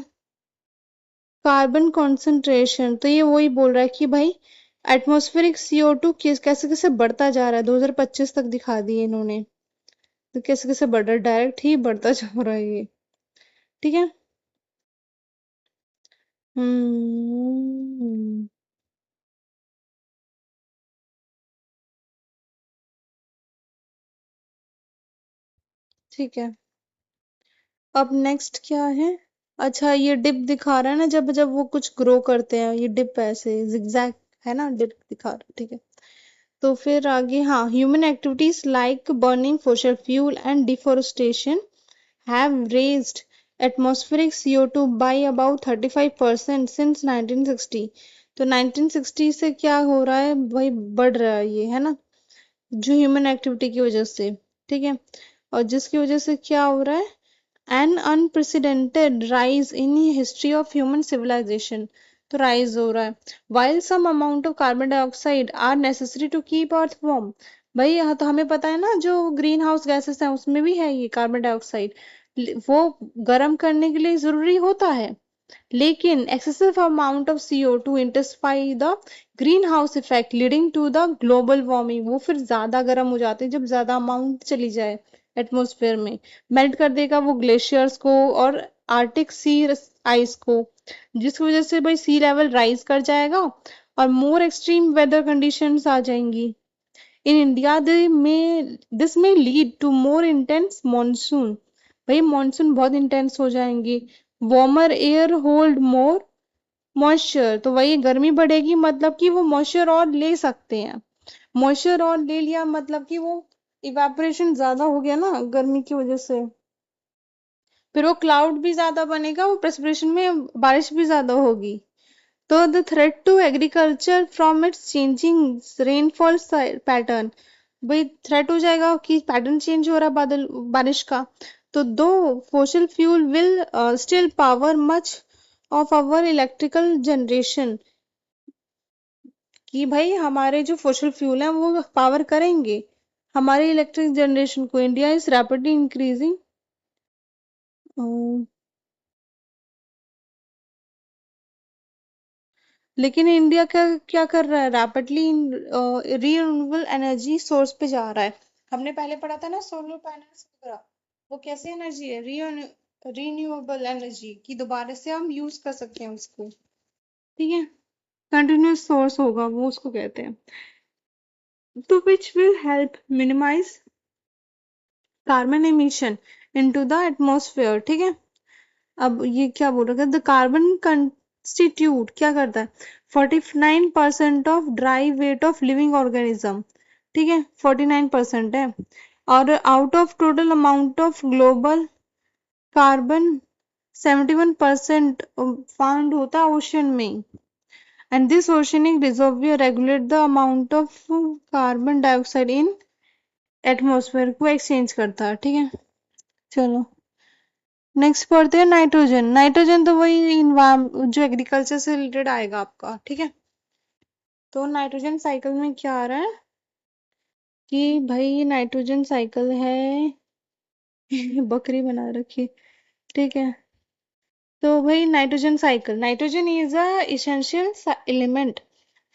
कार्बन कॉन्सेंट्रेशन, तो ये वही बोल रहा है कि भाई एटमॉस्फेरिक CO2 कैसे कैसे बढ़ता जा रहा है, 2025 तक दिखा दिए इन्होंने, तो कैसे कैसे बढ़ रहा है, डायरेक्ट ही बढ़ता जा रहा है ये, ठीक है। हम्म। ठीक है, अब नेक्स्ट क्या है, अच्छा ये डिप दिखा रहा है ना, जब जब वो कुछ ग्रो करते हैं, ये डिप ऐसे जिगजैग है ना, डिप दिखा रहा है, ठीक है। तो फिर आगे, हाँ, human activities like burning fossil fuel and deforestation have raised atmospheric CO2 by about 35% since 1960। तो 1960 से क्या हो रहा है भाई, बढ़ रहा है ये, है ना, जो ह्यूमन एक्टिविटी की वजह से, ठीक है। और जिसकी वजह से क्या हो रहा है, an unprecedented rise in history of human civilisation, तो राइज हो रहा है। While some amount of carbon dioxide are necessary to keep earth warm, भाई यहाँ तो हमें पता है ना, जो ग्रीन हाउस गैसेस हैं उसमें भी है ये कार्बन डाइऑक्साइड, वो गर्म करने के लिए जरूरी होता है। लेकिन excessive amount of CO2 intensify the greenhouse effect leading to the global warming, वो फिर ज्यादा गर्म हो जाते हैं जब ज्यादा अमाउंट चली जाए एटमॉस्फेयर में, मेल्ट कर देगा वो ग्लेशियर्स को और आर्टिक सी आइस को, जिसकी वजह से भाई सी लेवल राइज कर जाएगा और मोर एक्सट्रीम वेदर कंडीशंस आ जाएंगी। In India this may lead to more intense monsoon, भाई मॉनसून बहुत इंटेंस हो जाएंगी। Warmer air hold more moisture, तो वही गर्मी बढ़ेगी, मतलब कि वो मॉइस्चर और ले सकते हैं, मॉइस्चर और ले लिया मतलब कि वो इवेपोरेशन ज्यादा हो गया ना गर्मी की वजह से, फिर वो क्लाउड भी ज्यादा बनेगा, वो प्रेसिपिटेशन में बारिश भी ज्यादा होगी। तो the threat to agriculture from its changing rainfall pattern, भाई थ्रेट हो जाएगा कि पैटर्न चेंज हो रहा है बादल बारिश का। तो though fossil fuel will still power much of our electrical generation, कि भाई हमारे जो फॉसिल फ्यूल हैं वो पावर करेंगे हमारे इलेक्ट्रिक जनरेशन को। इंडिया इज रैपिडली इंक्रीजिंग, लेकिन इंडिया क्या क्या कर रहा है, रैपिडली रीन्यूएबल एनर्जी सोर्स पे जा रहा है। हमने पहले पढ़ा था ना सोलर पैनल्स वगैरह, वो कैसी एनर्जी है, रीन्यूएबल एनर्जी की, दोबारा से हम यूज कर सकते हैं उसको, ठीक है, कंटिन्यूस सोर्स होगा वो, उसको कहते हैं। तो which will help minimise carbon emission into the atmosphere, ठीक है। अब ये क्या बोल रहा है, द कार्बन कंस्टिट्यूट क्या करता है, 49% of dry weight of living organism, ठीक है, 49% है। और out of total amount of global carbon 71% found होता है ओशन में, and this oceanic reservoir regulate the amount of carbon dioxide in atmosphere को एक्सचेंज करता है, ठीक है। चलो नेक्स्ट पढ़ते हैं नाइट्रोजन। नाइट्रोजन तो वही जो एग्रीकल्चर से रिलेटेड आएगा आपका, ठीक है। तो नाइट्रोजन साइकिल में क्या आ रहा है कि भाई नाइट्रोजन साइकिल है बकरी बना रखी, ठीक है। तो भाई nitrogen cycle, nitrogen is a essential element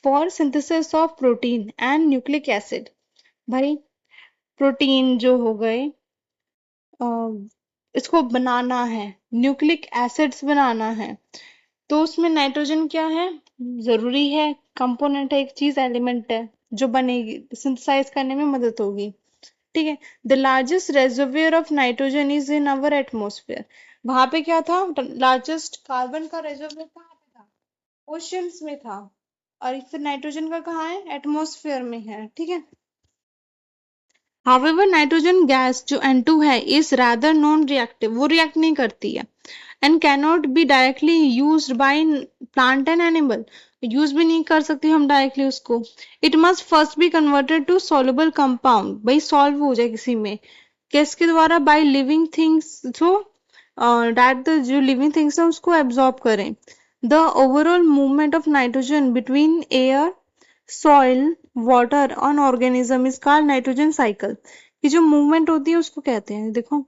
for synthesis of protein and nucleic acid. भाई प्रोटीन जो हो गए, अ, इसको बनाना है, न्यूक्लिक एसिड्स बनाना है, तो उसमें नाइट्रोजन क्या है, जरूरी है, कंपोनेंट है, एक चीज एलिमेंट है जो बनेगी, सिंथेसाइज करने में मदद होगी। ठीक है। The largest reservoir of nitrogen is in our atmosphere. वहां पे क्या था, लार्जेस्ट कार्बन का रेजर्वियर कहाँ पे था, ओशियंस में था। और फिर नाइट्रोजन का कहाँ है, एटमोस्फेयर में है। ठीक है। However, नाइट्रोजन गैस जो N2 है is rather non-reactive, वो रिएक्ट नहीं करती है, and cannot be directly used by plant and animal, use भी नहीं कर सकते हम डायरेक्टली उसको। It must first be converted to soluble compound, भाई सॉल्व हो जाए किसी में, किसके द्वारा, बाय लिविंग थिंग्स, जो दैट जो लिविंग थिंग्स है उसको एब्जॉर्ब करें। The overall movement of nitrogen between air, soil, water on organism is called nitrogen cycle. की जो मूवमेंट होती है उसको कहते हैं, देखो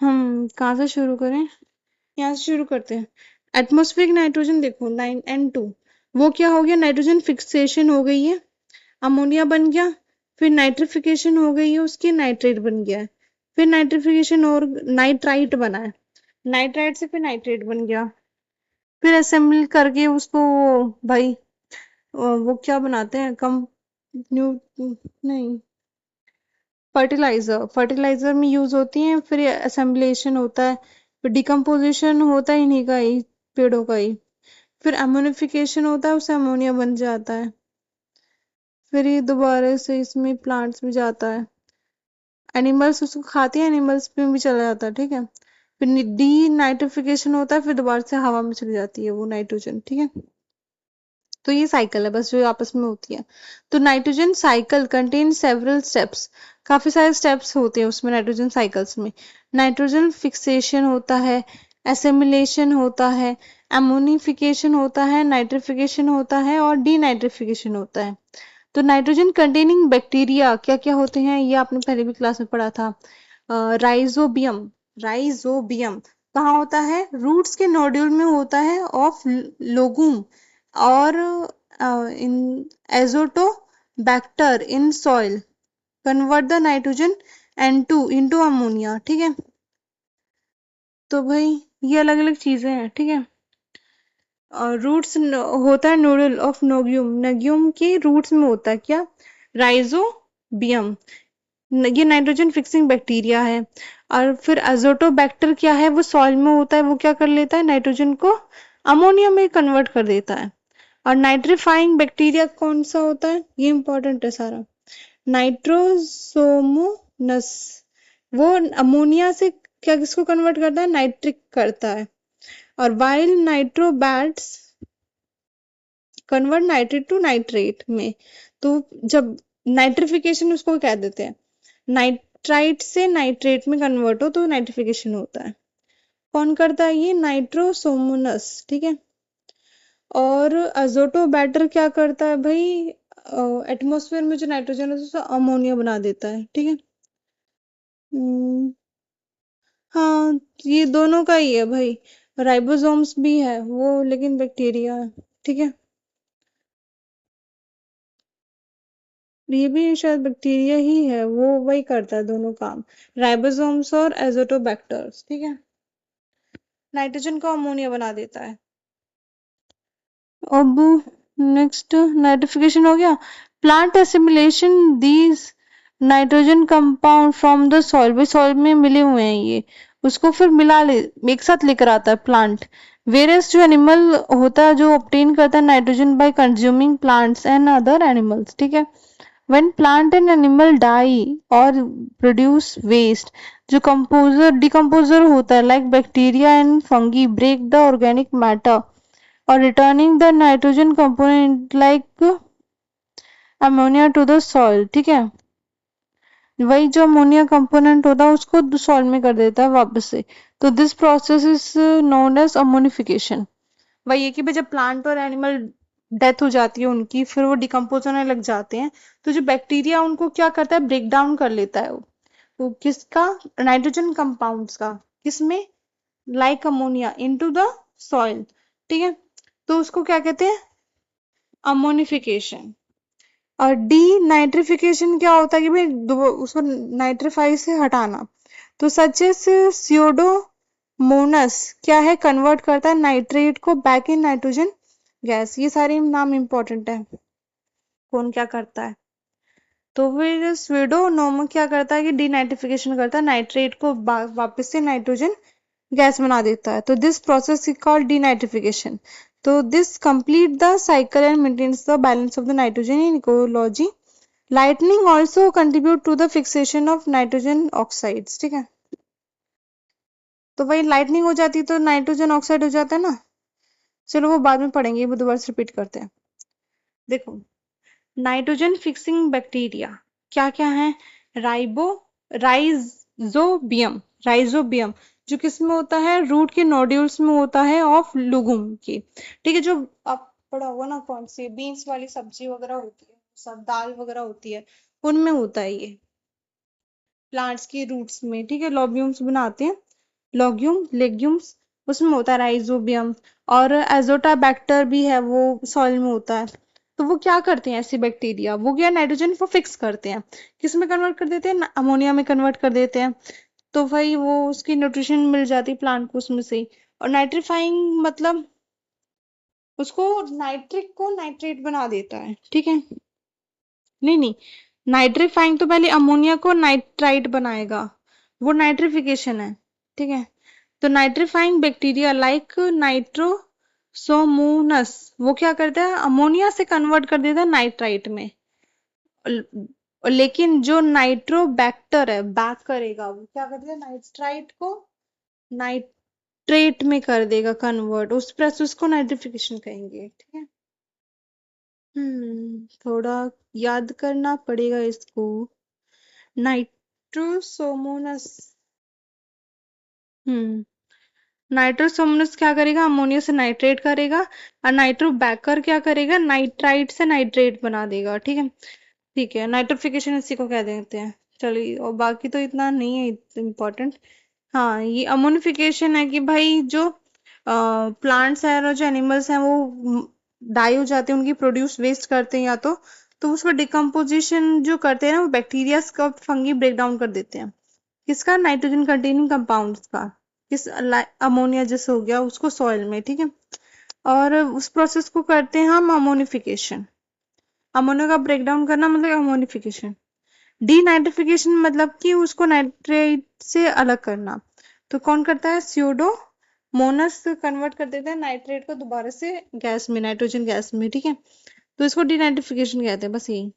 हम कहाँ से शुरू करें, यहाँ से शुरू करते हैं। एटमॉस्फेरिक नाइट्रोजन देखो 9N2, वो क्या हो गया, नाइट्रोजन फिक्सेशन हो गई है, अमोनिया बन गया, फिर नाइट्रिफिकेशन हो गई है उसकी, नाइट्रेट बन गया है, फिर नाइट्रिफिकेशन और नाइट्राइट बना है, नाइट्राइट से फिर नाइट्रेट बन गया, फिर असेंबल करके उसको भाई वो क्या बनाते हैं, कम न्यू नहीं, फर्टिलाइजर, फर्टिलाइजर में यूज होती हैं, फिर असेंबलेशन होता है, फिर डिकम्पोजिशन होता है इन्हीं का ही, पेड़ों का ही, फिर अमोनिफिकेशन होता है, उससे अमोनिया बन जाता है, फिर ये दोबारा से इसमें प्लांट्स में जाता है, एनिमल्स उसको खाते हैं, एनिमल्स में भी चला जाता है। ठीक है। फिर डी नाइट्रिफिकेशन होता है, फिर दोबारा से हवा में चली जाती है वो नाइट्रोजन। ठीक है। तो ये साइकिल है बस जो आपस में होती है। तो nitrogen cycle contain several steps, काफी सारे स्टेप्स होते हैं उसमें नाइट्रोजन साइकिल्स में। नाइट्रोजन फिक्सेशन होता है, एसिमिलेशन होता है, एमोनिफिकेशन होता है, नाइट्रिफिकेशन होता है और डीनाइट्रिफिकेशन होता है। तो नाइट्रोजन कंटेनिंग बैक्टीरिया क्या क्या होते हैं, ये आपने पहले भी क्लास में पढ़ा था। राइजोबियम, राइजोबियम कहाँ होता है, रूट्स के नोड्यूल में होता है ऑफ लोगूम, और in azotobacter in soil convert the nitrogen N2 into ammonia. ठीक है। तो भाई ये अलग अलग चीजें हैं। ठीक है। और रूट्स होता है नोडल ऑफ नोगियम, नगियम के रूट्स में होता है क्या, राइजोबियम, ये नाइट्रोजन फिक्सिंग बैक्टीरिया है। और फिर अजोटोबैक्टर क्या है, वो सॉइल में होता है, वो क्या कर लेता है, नाइट्रोजन को अमोनिया में कन्वर्ट कर देता है। और नाइट्रीफाइंग बैक्टीरिया कौन सा होता है, ये इंपॉर्टेंट है सारा, नाइट्रोसोमोनस, वो अमोनिया से क्या किसको कन्वर्ट करता है, नाइट्रिक करता है। और while nitrobacter convert nitrate to nitrate में, तो जब नाइट्रिफिकेशन उसको कह देते हैं, नाइट्राइट से नाइट्रेट में कन्वर्ट हो तो नाइट्रिफिकेशन होता है। कौन करता है ये, नाइट्रोसोमोनस। ठीक है। और अजोटोबैक्टर क्या करता है भाई, एटमॉस्फेयर में जो नाइट्रोजन है उसको अमोनिया बना देता है। ठीक है। हम्म, हाँ ये दोनों का ही है भाई, राइबोसोम्स भी है वो, लेकिन बैक्टीरिया है। ठीक है। ये भी शायद बैक्टीरिया ही है, वो वही करता है दोनों काम, राइबोसोम्स और एजोटोबैक्टर्स। ठीक है। नाइट्रोजन को अमोनिया बना देता है। अब नेक्स्ट नाइट्रिफिकेशन हो गया, plant assimilation these nitrogen compound from the soil, भाई सॉइल में मिले हुए हैं ये, उसको फिर मिला ले, एक साथ लेकर आता है प्लांट। वेरियस जो एनिमल होता है जो ऑब्टेन करता है nitrogen bye consuming plants and other animals. ठीक है। when plant and animal die or produce waste, जो कंपोजर डिकम्पोजर होता है like bacteria and fungi break the organic matter or returning the nitrogen component like ammonia to the soil। ठीक है। वही जो अमोनिया कंपोनेंट होता है उसको सॉइल में कर देता है वापस से। तो this process is known as ammonification. वही है कि भाई जब प्लांट और एनिमल डेथ हो जाती है उनकी, फिर वो डिकम्पोज होने लग जाते हैं, तो जो बैक्टीरिया उनको क्या करता है, ब्रेक डाउन कर लेता है वो, तो किसका, नाइट्रोजन कंपाउंड्स का, किसमें, like ammonia into the soil, ठीक है। तो उसको क्या कहते हैं, अमोनिफिकेशन। और डी नाइट्रिफिकेशन क्या होता है कि भाई उसको नाइट्रीफाई से हटाना। तो सच स्यूडोमोनस क्या है, कन्वर्ट करता है नाइट्रेट को बैक इन नाइट्रोजन गैस। ये सारे नाम इंपॉर्टेंट है, कौन क्या करता है। तो फिर स्यूडोनोम क्या करता है कि डीनाइट्रिफिकेशन करता है, नाइट्रेट को वापस से नाइट्रोजन गैस बना देता है। तो this process is called denitrification. तो this complete the cycle and maintains the balance of the nitrogen in ecology. Lightning also contribute to the fixation of nitrogen oxides, ठीक है। तो भाई लाइटनिंग हो जाती तो नाइट्रोजन ऑक्साइड हो जाता है ना। चलो वो बाद में पढ़ेंगे, वो दोबारा से रिपीट करते हैं। देखो, नाइट्रोजन फिक्सिंग बैक्टीरिया क्या क्या है, राइजोबियम। राइजोबियम जो किस में होता है, रूट के नोड्यूल्स में होता है ऑफ लुगुम की, ठीक है। जो आप पढ़ा होगा ना, कौन सी बीन्स वाली सब्जी वगैरह होती है, सब दाल वगैरह होती है, उनमें होता है ये, प्लांट्स की रूट्स में, ठीक है। लॉब्यूम्स बनाते हैं, लॉग्यूम लेग्यूम्स, उसमें होता है राइजोबियम। और एजोटाबैक्टर भी है, वो सॉइल में होता है। तो वो क्या करते हैं ऐसे बैक्टीरिया, वो क्या नाइट्रोजन को फिक्स करते हैं, किस में कन्वर्ट कर देते हैं, अमोनिया में कन्वर्ट कर देते हैं। तो भाई वो उसकी न्यूट्रिशन मिल जाती है प्लांट को उसमें से। और नाइट्रीफाइंग मतलब उसको नाइट्रिक को नाइट्रेट बना देता है, ठीक है। नहीं नहीं, नाइट्रीफाइंग तो पहले अमोनिया को नाइट्राइट बनाएगा, वो नाइट्रिफिकेशन है, ठीक है। तो नाइट्रीफाइंग बैक्टीरिया लाइक नाइट्रोसोमोनस वो क्या करता है, अमोनिया से कन्वर्ट कर देता है नाइट्राइट में। लेकिन जो नाइट्रोबैक्टर है, बैक करेगा, वो क्या कर देगा, नाइट्राइट को नाइट्रेट में कर देगा कन्वर्ट, उस प्रोसेस को नाइट्रिफिकेशन कहेंगे, ठीक है। थोड़ा याद करना पड़ेगा इसको। नाइट्रोसोमोनस, हम्म नाइट्रोसोमोनस क्या करेगा, अमोनिया से नाइट्रेट करेगा। और नाइट्रोबैकर क्या करेगा, नाइट्राइट से नाइट्रेट बना देगा, ठीक है। ठीक है, नाइट्रोफिकेशन इसी को कह देते हैं। चलिए, और बाकी तो इतना नहीं है इम्पोर्टेंट। हाँ, ये अमोनिफिकेशन है कि भाई जो प्लांट्स हैं और जो एनिमल्स हैं वो डाई हो जाते हैं, उनकी प्रोड्यूस वेस्ट करते हैं या तो उसको डिकम्पोजिशन जो करते हैं ना, वो बैक्टीरिया का, फंगी ब्रेक डाउन कर देते हैं, किसका, नाइट्रोजन कंटेनिंग कंपाउंड्स का, किस अमोनिया जैसे हो गया उसको सॉइल में, ठीक है। और उस प्रोसेस को करते हैं हम अमोनिफिकेशन। अमोनिया का ब्रेक डाउन करना मतलब अमोनिफिकेशन। डीनाइट्रिफिकेशन मतलब कि उसको नाइट्रेट से अलग करना। तो कौन करता है, स्यूडो मोनस कन्वर्ट कर देता है नाइट्रेट को दोबारा से गैस में, नाइट्रोजन गैस में, ठीक है। तो इसको डीनाइट्रिफिकेशन कहते हैं, बस यही।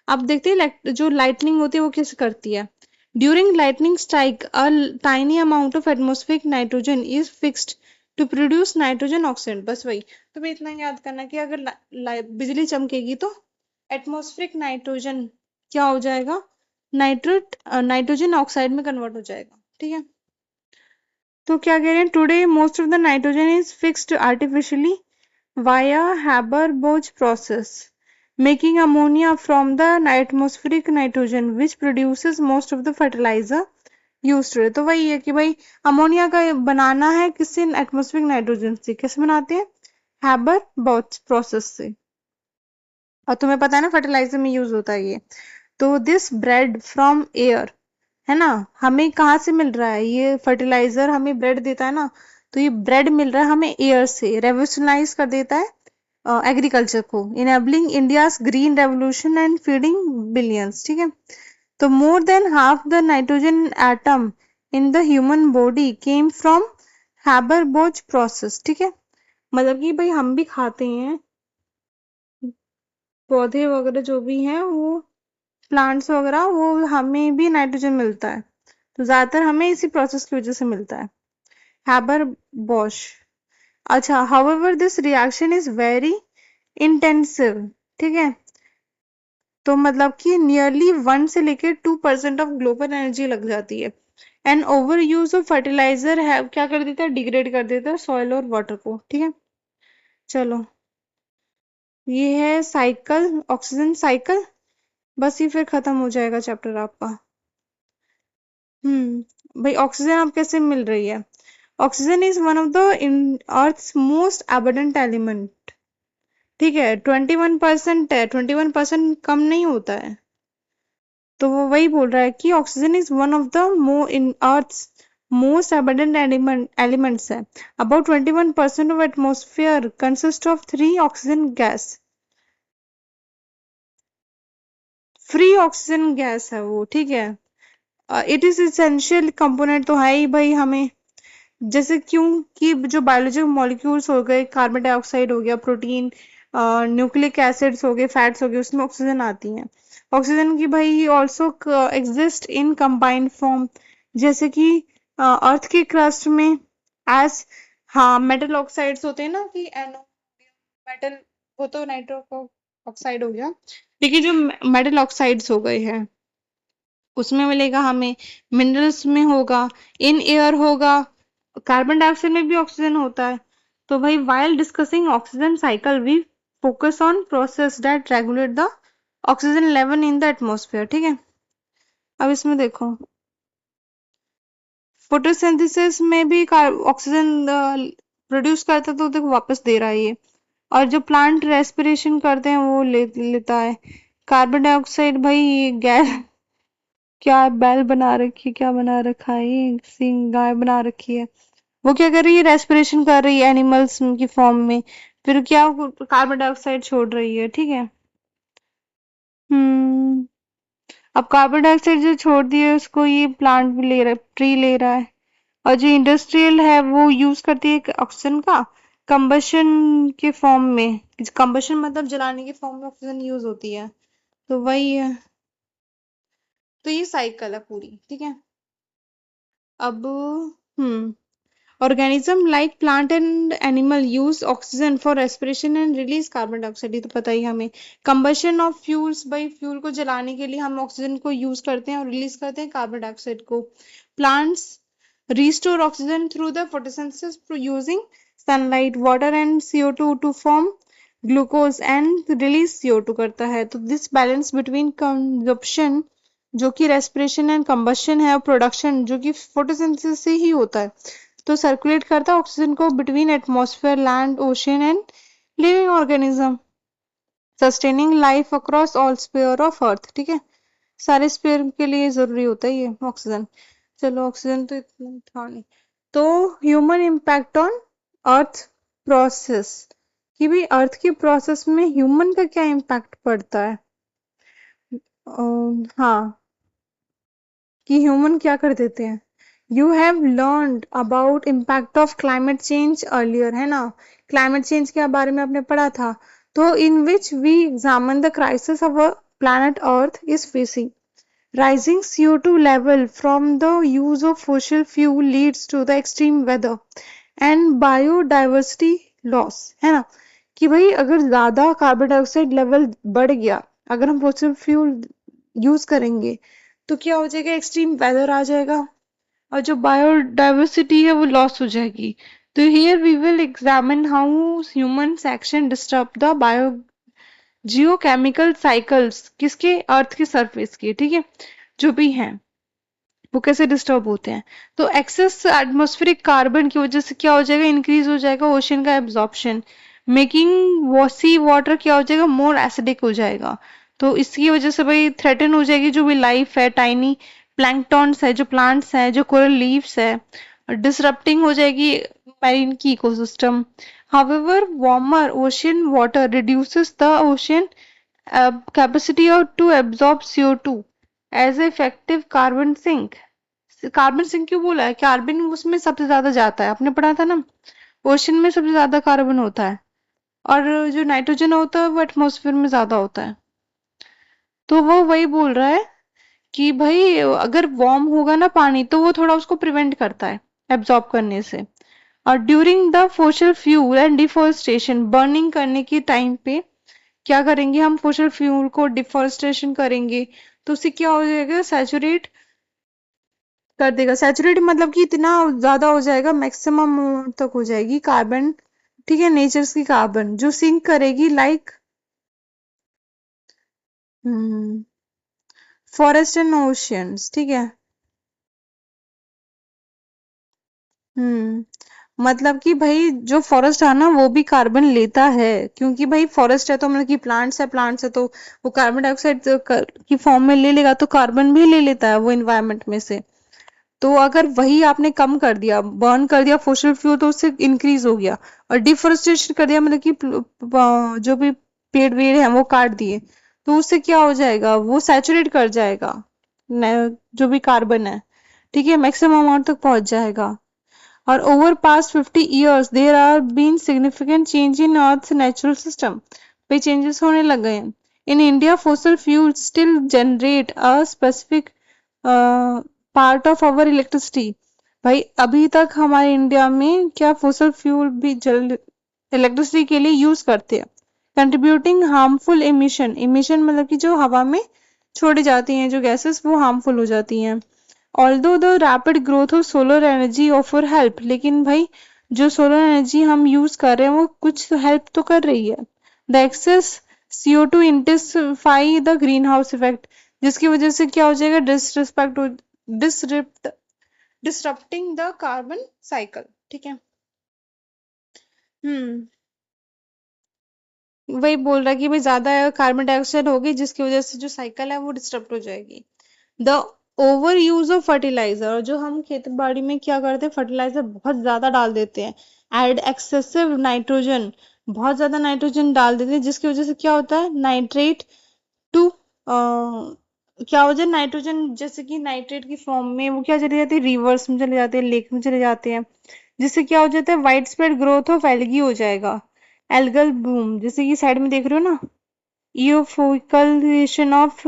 अब देखते हैं जो लाइटनिंग होती है वो कैसे करती है। During lightning strike a tiny amount of atmospheric nitrogen is fixed to produce nitrogen oxide, बस वही। तो भी इतना याद करना कि अगर बिजली चमकेगी तो एटमोस्फेरिक नाइट्रोजन क्या हो जाएगा, नाइट्रोजन ऑक्साइड में कन्वर्ट हो जाएगा, ठीक है। तो क्या कह रहे हैं, today most of the nitrogen is fixed artificially via Haber Bosch process, making ammonia from the atmospheric nitrogen which produces most of the fertilizer used today। तो वही है कि भाई अमोनिया का बनाना है किससे, एटमोस्फेरिक नाइट्रोजन से। कैसे बनाते हैं, हैबर बोच प्रोसेस से। और तुम्हें पता है ना फर्टिलाइजर में यूज होता है ये। तो दिस ब्रेड फ्रॉम एयर, है ना, हमें कहाँ से मिल रहा है ये फर्टिलाइजर, हमें ब्रेड देता है ना। तो ये ब्रेड मिल रहा है हमें एयर से, रेवोल्यूशनाइज कर देता है एग्रीकल्चर को, enabling India's green revolution and feeding billions, ठीक है। तो more than half the nitrogen atom in the human body came from Haber Bosch process, ठीक है। मतलब कि भाई हम भी खाते हैं पौधे वगैरह जो भी हैं, वो प्लांट्स वगैरह, वो हमें भी नाइट्रोजन मिलता है। तो ज्यादातर हमें इसी प्रोसेस की वजह से मिलता है, हैबर बॉश। अच्छा, however this reaction is very intensive, ठीक है। तो मतलब कि नियरली 1 से लेकर 2% ऑफ ग्लोबल एनर्जी लग जाती है। And overuse of fertiliser है क्या कर देता है, डिग्रेड कर देता है सॉइल और वाटर को, ठीक है। चलो, ये है साइकिल, ऑक्सीजन साइकिल। बस ये फिर खत्म हो जाएगा चैप्टर आपका। भाई ऑक्सीजन अब कैसे मिल रही है, oxygen is one of the in earth's most abundant element. ठीक है, 21% है, 21% कम नहीं होता है। तो वो वही बोल रहा है कि oxygen is one of the मो इन अर्थ्स मोस्ट अबंडेंट एलिमेंट्स है। About 21% of atmosphere consist of three oxygen gas. Free oxygen gas है वो, ठीक है। इट इज इसेंशियल कंपोनेंट तो है ही भाई हमें, जैसे क्योंकि जो बायोलॉजिकल मॉलिक्यूल्स हो गए, कार्बन डाइऑक्साइड हो गया, प्रोटीन, न्यूक्लिक एसिड्स हो गए, फैट्स हो गए, उसमें ऑक्सीजन आती है। ऑक्सीजन की भाई also exist in combined form, जैसे कि अर्थ के क्रस्ट में एज, हाँ मेटल ऑक्साइड्स होते हैं ना, कि एनो मेटल, वो तो नाइट्रो ऑक्साइड हो गया, लेकिन जो मेटल ऑक्साइड्स हो गए हैं उसमें मिलेगा हमें, मिनरल्स में होगा, इन एयर होगा, कार्बन डाइऑक्साइड में भी ऑक्सीजन होता है। तो भाई while discussing oxygen cycle we focus on process that regulate the oxygen level in the atmosphere. ठीक है, अब इसमें देखो, फोटोसिंथेसिस में भी ऑक्सीजन प्रोड्यूस करता है, तो देखो वापस दे रहा है ये। और जो प्लांट रेस्पिरेशन करते हैं वो लेता है कार्बन डाइऑक्साइड। भाई ये गैस क्या बैल बना रखी है, क्या बना रखा है, ये सिंग गाय बना रखी है। वो क्या कर रही है, रेस्पिरेशन कर रही है एनिमल्स की फॉर्म में, फिर क्या कार्बन डाइऑक्साइड छोड़ रही है। ठीक है। हम्म। अब कार्बन डाइऑक्साइड जो छोड़ दिए उसको ये प्लांट भी ले रहा है, ट्री ले रहा है। और जो इंडस्ट्रियल है वो यूज करती है ऑक्सीजन का कंबशन के फॉर्म में। कंबशन मतलब जलाने के फॉर्म में ऑक्सीजन यूज होती है, तो वही है। तो ये साइकिल है पूरी, ठीक है। अब organism like plant and animal use oxygen for respiration and release carbon dioxide, ये तो पता ही हमें। combustion of fuels, भाई फ्यूल को जलाने के लिए हम ऑक्सीजन को यूज करते हैं और रिलीज करते हैं कार्बन डाइऑक्साइड को। plants restore oxygen through the photosynthesis using sunlight, water and CO2 to form glucose and release CO2 करता है। तो this balance between consumption जो कि respiration and combustion है, और प्रोडक्शन जो कि फोटोसिंथेसिस से ही होता है, तो सर्कुलेट करता है ऑक्सीजन को between atmosphere, land, ocean and living organism, sustaining life across all sphere of earth. ठीक है, सारे स्पेयर के लिए जरूरी होता है ये ऑक्सीजन। चलो ऑक्सीजन तो इतना था नहीं। तो human impact on earth process, कि भी अर्थ के प्रोसेस में ह्यूमन का क्या इम्पैक्ट पड़ता है। हाँ, कि ह्यूमन क्या कर देते हैं। You have learned about impact of climate change earlier, है ना, क्लाइमेट चेंज के बारे में आपने पढ़ा था। तो in which we examine the crisis of planet earth is facing. Rising CO2 level from the use of fossil fuel leads to the extreme weather and biodiversity loss, है ना, कि भाई अगर ज्यादा कार्बन डाइऑक्साइड लेवल बढ़ गया, अगर हम फॉसिल फ्यूल यूज करेंगे, तो क्या हो जाएगा, एक्सट्रीम वेदर आ जाएगा, और जो बायोडाइवर्सिटी है वो लॉस हो जाएगी। तो here we will examine how humans action disturb the biogeochemical cycles, किसके, अर्थ के सरफेस के, ठीक है, जो भी हैं वो कैसे डिस्टर्ब होते हैं। तो एक्सेस एटमॉस्फेरिक कार्बन की वजह से क्या हो जाएगा, इंक्रीज हो जाएगा ओशन का एब्जॉर्प्शन, मेकिंग सी वाटर क्या हो जाएगा, मोर एसिडिक हो जाएगा। तो इसकी वजह से भाई थ्रेटन हो जाएगी जो भी लाइफ है, टाइनी प्लैंकटॉन्स है, जो प्लांट्स है, जो कोरल लीव्स है, डिसरप्टिंग हो जाएगी मैरीन की ecosystem. However, warmer ocean water reduces the ocean capacity to absorb CO2 as a effective carbon sink। Carbon sink क्यों बोला है, कार्बन उसमें सबसे ज्यादा जाता है, आपने पढ़ा था ना, ओशन में सबसे ज्यादा कार्बन होता है, और जो नाइट्रोजन होता है वो एटमॉस्फेयर में ज्यादा होता है। तो वो वही बोल रहा है कि भाई अगर वार्म होगा ना पानी, तो वो थोड़ा उसको प्रिवेंट करता है एब्जॉर्ब करने से। और during the fossil fuel and deforestation, burning करने के टाइम पे क्या करेंगे हम, फॉसिल फ्यूल को डिफॉरेस्टेशन करेंगे, तो उससे क्या हो जाएगा, सैचुरेट कर देगा। सैचुरेट मतलब कि इतना ज्यादा हो जाएगा, मैक्सिमम तक हो जाएगी कार्बन, ठीक है, नेचर्स की कार्बन जो सिंक करेगी, लाइक फॉरेस्ट एंड ओशियंस। ठीक है, मतलब कि भाई जो फॉरेस्ट है ना वो भी कार्बन लेता है, क्योंकि भाई फॉरेस्ट है तो मतलब कि प्लांट्स है तो वो कार्बन डाइऑक्साइड की फॉर्म में ले लेगा, तो कार्बन भी ले लेता है वो इन्वायरमेंट में से। तो अगर वही आपने कम कर दिया, बर्न कर दिया फॉसिल फ्यूल, तो उससे इंक्रीज हो गया। और डिफोरेस्टेशन कर दिया, मतलब कि जो भी पेड़ वेड़ हैं वो काट दिए, तो उससे क्या हो जाएगा, वो सैचुरेट कर जाएगा जो भी कार्बन है, ठीक है, मैक्सिमम अमाउंट तक पहुंच जाएगा। और over past 50 years there are been significant change in earth's natural system पे changes होने लग गए हैं। in India fossil fuels still generate a specific part of our electricity। भाई अभी तक हमारे इंडिया में क्या fossil fuel भी जल इलेक्ट्रिसिटी के लिए यूज करते हैं। कंट्रीब्यूटिंग हार्मफुल इमिशन मतलब कि जो हवा में छोड़ी जाती हैं जो गैसेस वो हार्मफुल हो जाती हैं। Although the rapid growth of solar energy offer help, लेकिन भाई जो सोलर एनर्जी हम यूज कर रहे हैं वो कुछ हेल्प तो कर रही है। The excess CO2 intensify the greenhouse effect, जिसकी वजह से क्या हो जाएगा, disrupt disrupting the carbon cycle, ठीक है। हम्म वही बोल रहा है कि भाई ज्यादा कार्बन डाइऑक्साइड होगी जिसकी वजह से जो साइकिल है वो डिस्टर्ब हो जाएगी। The overuse of fertiliser, और जो हम खेती बाड़ी में क्या करते हैं, फर्टिलाइजर बहुत ज्यादा डाल देते हैं। एड एक्सेसिव नाइट्रोजन, बहुत ज्यादा नाइट्रोजन डाल देते हैं जिसकी वजह से क्या होता है, नाइट्रेट टू क्या हो जाए, नाइट्रोजन जैसे कि नाइट्रेट की फॉर्म में वो क्या चली जाती है, रिवर्स में चले जाते हैं, लेक में चले जाते हैं, जिससे क्या हो जाता है, wide spread growth of algae हो जाएगा। एल्गल बूम, जैसे कि साइड में देख रहे हो ना, यूफोकलेशन ऑफ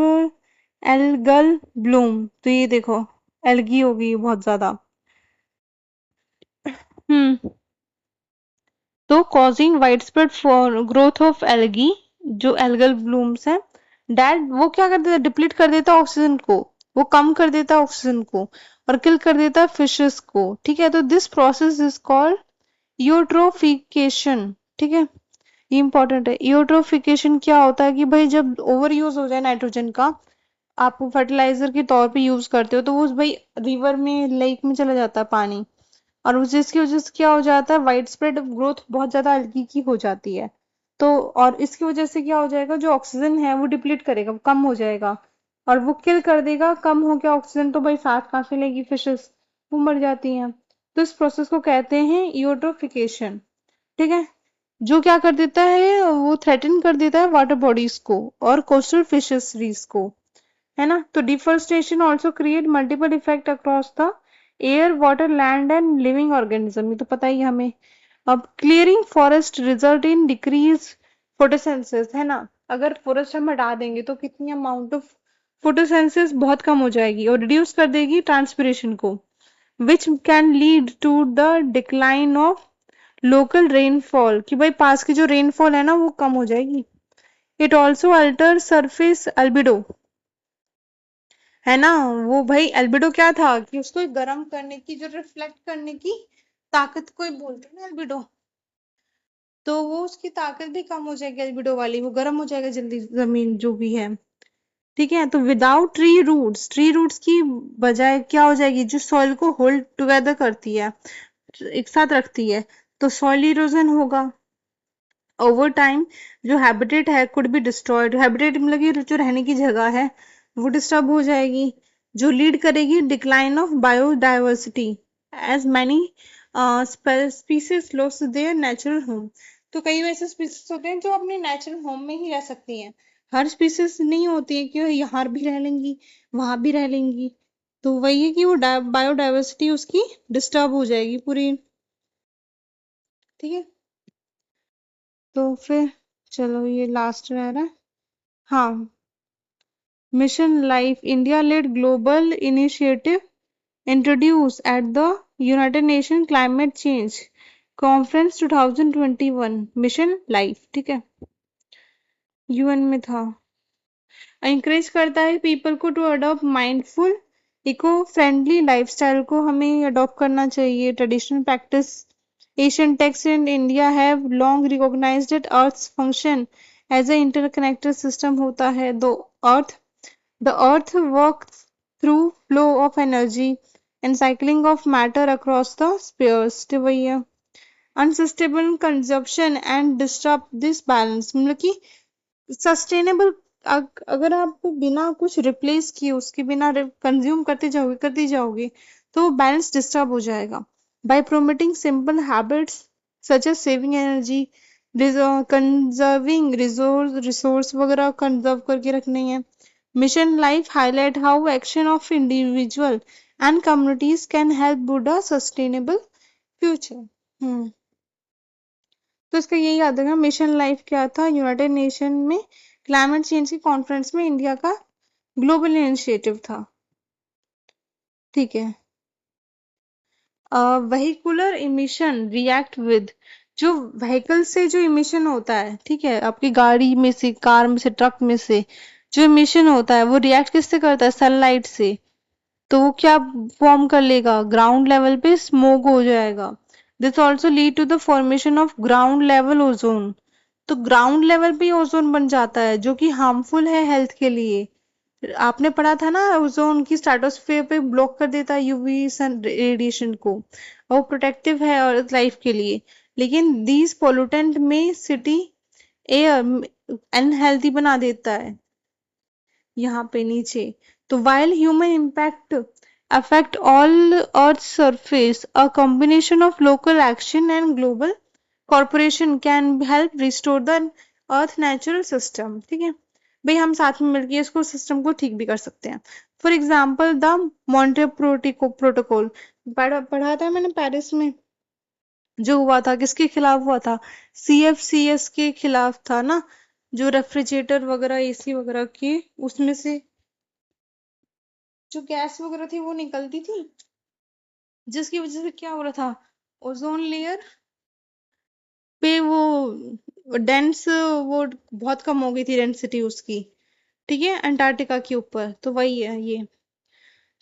एल्गल ब्लूम, तो ये देखो एल्गी होगी बहुत ज्यादा। हम्म तो causing wide spread for growth of algae, जो एल्गल ब्लूम्स है, डैट वो क्या कर देता है, डिप्लीट कर देता है ऑक्सीजन को, वो कम कर देता है ऑक्सीजन को और किल कर देता है फिशेस को, ठीक है। तो this process is called eutrophication, ठीक है, ये इंपॉर्टेंट है। यूट्रोफिकेशन क्या होता है कि भाई जब ओवर यूज हो जाए नाइट्रोजन का, आप फर्टिलाइजर के तौर पे यूज करते हो, तो वो भाई रिवर में लेक में चला जाता है पानी, और उस जिसकी वजह से क्या हो जाता है, वाइड स्प्रेड ग्रोथ बहुत ज्यादा एल्गी की हो जाती है। तो और इसकी वजह से क्या हो जाएगा, जो ऑक्सीजन है वो डिप्लीट करेगा, वो कम हो जाएगा और वो किल कर देगा, कम हो गया ऑक्सीजन तो भाई सांस कहाँ से लेगी फिशेस, वो मर जाती हैं। तो इस प्रोसेस को कहते हैं यूट्रोफिकेशन, ठीक है। जो क्या कर देता है, वो थ्रेटन कर देता है वाटर बॉडीज को और कोस्टल फिशरीज को, है ना। तो deforestation also create multiple effect across the air water land and living organism, ये तो पता ही है हमें। अब clearing forest result in decrease photosynthesis, है ना, अगर फॉरेस्ट हम हटा देंगे तो कितनी अमाउंट ऑफ फोटोसिंथेसिस बहुत कम हो जाएगी और रिड्यूस कर देगी ट्रांसपिरेशन को, which can lead to the decline of local rainfall, कि भाई पास की जो रेनफॉल है ना वो कम हो जाएगी। It also alter surface albedo, है ना। वो भाई एल्बिडो क्या था कि उसको गर्म करने की, जो रिफ्लेक्ट करने की ताकत को ही बोलते हैं ना एल्बिडो, तो वो उसकी ताकत भी कम हो जाएगी एल्बिडो वाली, वो गर्म हो जाएगा जल्दी जमीन जो भी है, ठीक है। तो विदाउट ट्री रूट्स की बजाय क्या हो जाएगी, जो सॉइल को होल्ड टुगेदर करती है, एक साथ रखती है, तो सॉइल इरोजन होगा। ओवर टाइम जो हैबिटेट है कुड बी डिस्ट्रॉयड, हैबिटेट मतलब कि जो रहने की जगह है वो डिस्टर्ब हो जाएगी, जो लीड करेगी decline of biodiversity as many species loss their natural home. तो कई ऐसे स्पीसीज होते हैं जो अपने नेचुरल होम में ही रह सकती हैं, हर स्पीसीज नहीं होती है कि यहाँ भी रह लेंगी वहां भी रह लेंगी, तो वही है कि वो बायोडाइवर्सिटी उसकी डिस्टर्ब हो जाएगी पूरी, ठीक है। तो फिर चलो ये लास्ट रह रहा है। हाँ, mission life India lead global initiative introduce at the United nation climate change conference 2021, mission life, ठीक है, यूएन में था। encourage करता है पीपल को to adopt mindful eco friendly lifestyle को हमें अडॉप्ट करना चाहिए, traditional practice. Ancient text in India have long recognised that earth's function as a interconnected system होता है। Earth the earth work through flow of energy and cycling of matter across the spheres, तो वही है। Unsustainable consumption and disturb this balance, मतलब कि सस्टेनेबल, अगर आप बिना कुछ रिप्लेस किए उसके बिना कंज्यूम करते जाओगे तो वो बैलेंस डिस्टर्ब हो जाएगा। By promoting simple habits such as saving energy, conserving resource वगैरह कंजर्व करके रखने हैं। Mission life highlight how action of individual and communities can help build a sustainable future. तो इसका यही याद रखना, मिशन लाइफ क्या था, यूनाइटेड नेशन में क्लाइमेट चेंज की कॉन्फ्रेंस में इंडिया का ग्लोबल इनिशिएटिव था। ठीक है। व्हीकुलर इमिशन रिएक्ट विद, जो व्हीकल से जो इमिशन होता है, ठीक है, आपकी गाड़ी में से, कार में से, ट्रक में से जो इमिशन होता है वो रिएक्ट किससे करता है, सनलाइट से। तो वो क्या फॉर्म कर लेगा, ग्राउंड लेवल पे स्मोक हो जाएगा। This also lead to the formation of ground level ozone, तो ग्राउंड लेवल पे ओजोन बन जाता है जो कि हार्मफुल है हेल्थ के लिए। आपने पढ़ा था ना, ओजोन की स्ट्रेटोस्फेयर पे ब्लॉक कर देता है यूवी सन रेडिएशन को, और प्रोटेक्टिव है अर्थ लाइफ के लिए। लेकिन दीज पोल्यूटेंट में सिटी एयर अनहेल्थी बना देता है यहाँ पे नीचे। तो while human impact affect all Earth's surface, a combination of local action and global cooperation can help restore the Earth natural system। ठीक है भाई, हम साथ में मिलकर इसको सिस्टम को ठीक भी कर सकते हैं। For example the Montreal protocol, पढ़ा था मैंने पेरिस में, जो हुआ था किसके खिलाफ हुआ था, CFCS के खिलाफ था ना, जो रेफ्रिजरेटर वगैरह एसी वगैरह की उसमें से जो गैस वगैरह थी वो निकलती थी, जिसकी वजह से क्या हो रहा था, ओजोन लेयर पे वो डेंस, वो बहुत कम हो गई थी डेंसिटी उसकी, ठीक है, अंटार्कटिका के ऊपर। तो वही है ये।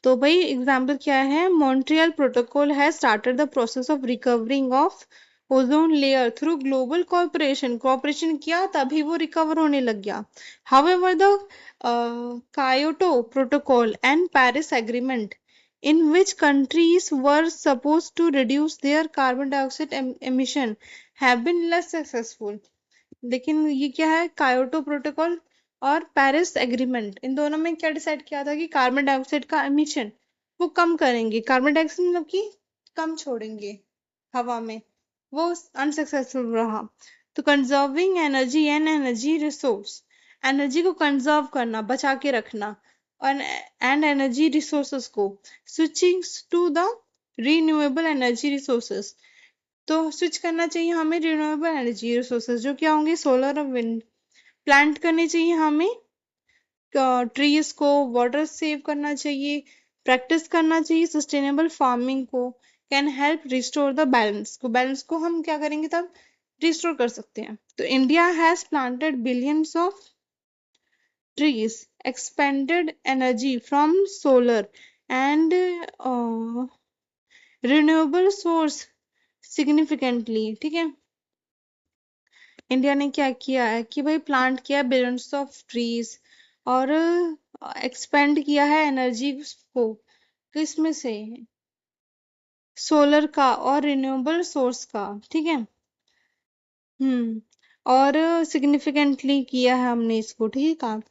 तो भाई एग्जाम्पल क्या है, मॉन्ट्रियल प्रोटोकॉल है started the process of recovering of ozone layer through global corporation, corporation किया तभी वो रिकवर होने लग गया। However the Kyoto protocol and Paris agreement in which countries were supposed to reduce their carbon dioxide emission have been less successful। लेकिन ये क्या है, कायोटो प्रोटोकॉल और पेरिस एग्रीमेंट, इन दोनों में क्या डिसाइड किया था कि कार्बन डाइऑक्साइड का एमिशन वो कम करेंगे, कार्बन डाइऑक्साइड मतलब कि कम छोड़ेंगे हवा में, वो अनसक्सेसफुल रहा। तो conserving energy and energy resource, energy को कंजर्व करना, बचा के रखना, और एंड एनर्जी रिसोर्सेस को switching to the renewable energy resources, तो स्विच करना चाहिए हमें रिन्यूएबल एनर्जी रिसोर्सेज, जो क्या होंगे, सोलर और विंड। प्लांट करनी चाहिए हमें ट्रीज को, वाटर सेव करना चाहिए, प्रैक्टिस करना चाहिए सस्टेनेबल फार्मिंग को, can help restore the balance को, बैलेंस को हम क्या करेंगे तब रिस्टोर कर सकते हैं। तो India has planted billions of trees, expanded energy from solar and renewable source significantly। ठीक है, इंडिया ने क्या किया है कि भाई प्लांट किया बिलियंस ऑफ ट्रीज, और एक्सपेंड किया है एनर्जी को, किसमें से, सोलर का और रिन्यूएबल सोर्स का। ठीक है, और सिग्निफिकेंटली किया है हमने इसको, ठीक है काम।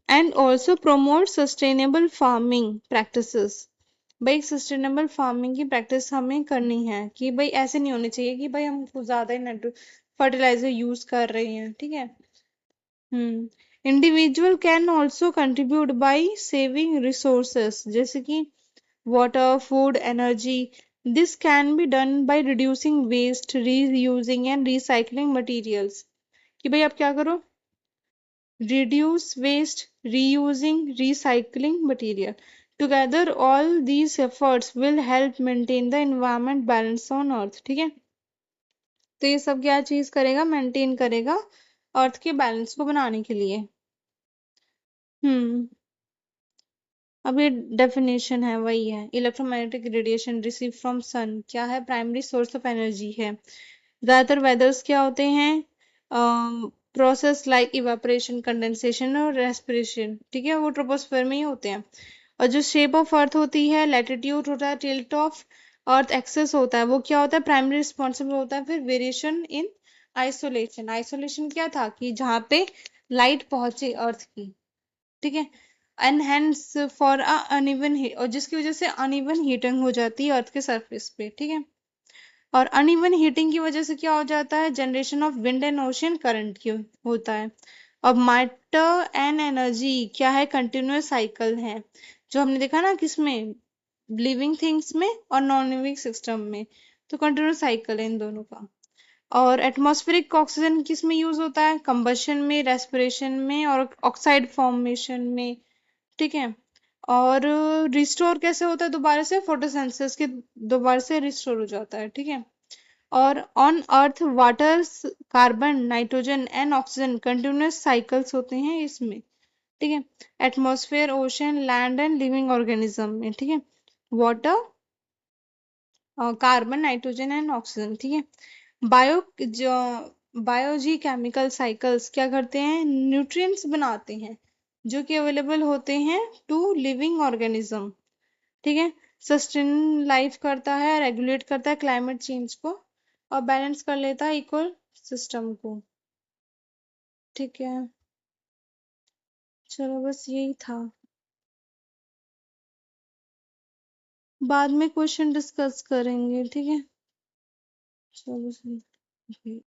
And also promote sustainable farming practices, भाई सस्टेनेबल फार्मिंग की प्रैक्टिस हमें करनी है कि भाई ऐसे नहीं होने चाहिए कि भाई हम कुछ ज्यादा ही फर्टिलाइजर यूज कर रहे हैं। ठीक है, individual can also contribute by saving resources, जैसे कि water, food, energy. This can be done by reducing waste, reusing and recycling materials। कि भाई आप क्या करो, reduce waste, reusing, recycling material। Together all these efforts will help maintain the environment balance on earth। ठीक है, तो ये सब क्या चीज करेगा, मेंटेन करेगा अर्थ के बैलेंस को बनाने के लिए। अब ये डेफिनेशन है, वही है, electromagnetic radiation receive from sun क्या है, प्राइमरी सोर्स ऑफ एनर्जी है। ज्यादातर वेदर्स क्या होते हैं, प्रोसेस लाइक इवापोरेशन, कंडेंसेशन और रेस्पिरेशन, ठीक है, वो ट्रोपोस्फेयर में ही होते हैं। और जो शेप ऑफ अर्थ होती है, लैटिट्यूड होता है, टिल्ट ऑफ अर्थ एक्सेस होता है, वो क्या होता है, प्राइमरी रिस्पॉन्सिबल होता है। फिर वेरिएशन इन आइसोलेशन, आइसोलेशन क्या था कि जहाँ पे लाइट पहुंचे अर्थ की, ठीक है। And hence for a uneven heat, और जिसकी वजह से अनइवन हीटिंग हो जाती है अर्थ के सरफेस पे, ठीक है। और अनइवन हीटिंग की वजह से क्या हो जाता है, generation of wind and ocean current की होता है। अब मैटर एंड एनर्जी क्या है, कंटिन्यूअस साइकिल है, जो हमने देखा ना किसमें, लिविंग थिंग्स में और नॉन लिविंग सिस्टम में। तो कंटिन्यूअस साइकिल है इन दोनों का। और एटमॉस्फेरिक ऑक्सीजन किस में यूज होता है, कंबशन में, रेस्पिरेशन में और ऑक्साइड फॉर्मेशन में, ठीक है। और रिस्टोर कैसे होता है दोबारा से, फोटोसिंथेसिस के दोबारा से रिस्टोर हो जाता है, ठीक है। और on earth water, carbon, nitrogen and oxygen continuous cycles होते हैं इसमें, ठीक है। Atmosphere, ocean, land and living organism में, ठीक है। Water, carbon, nitrogen and oxygen, ठीक है। बायो जो बायोजी केमिकल साइकिल्स क्या करते हैं, न्यूट्रिएंट्स बनाते हैं जो कि अवेलेबल होते हैं टू लिविंग ऑर्गेनिज्म, ठीक है। सस्टेन लाइफ करता है, रेगुलेट करता है क्लाइमेट चेंज को, और बैलेंस कर लेता है इक्वल सिस्टम को, ठीक है। चलो बस यही था, बाद में क्वेश्चन डिस्कस करेंगे, ठीक है। चलो सही।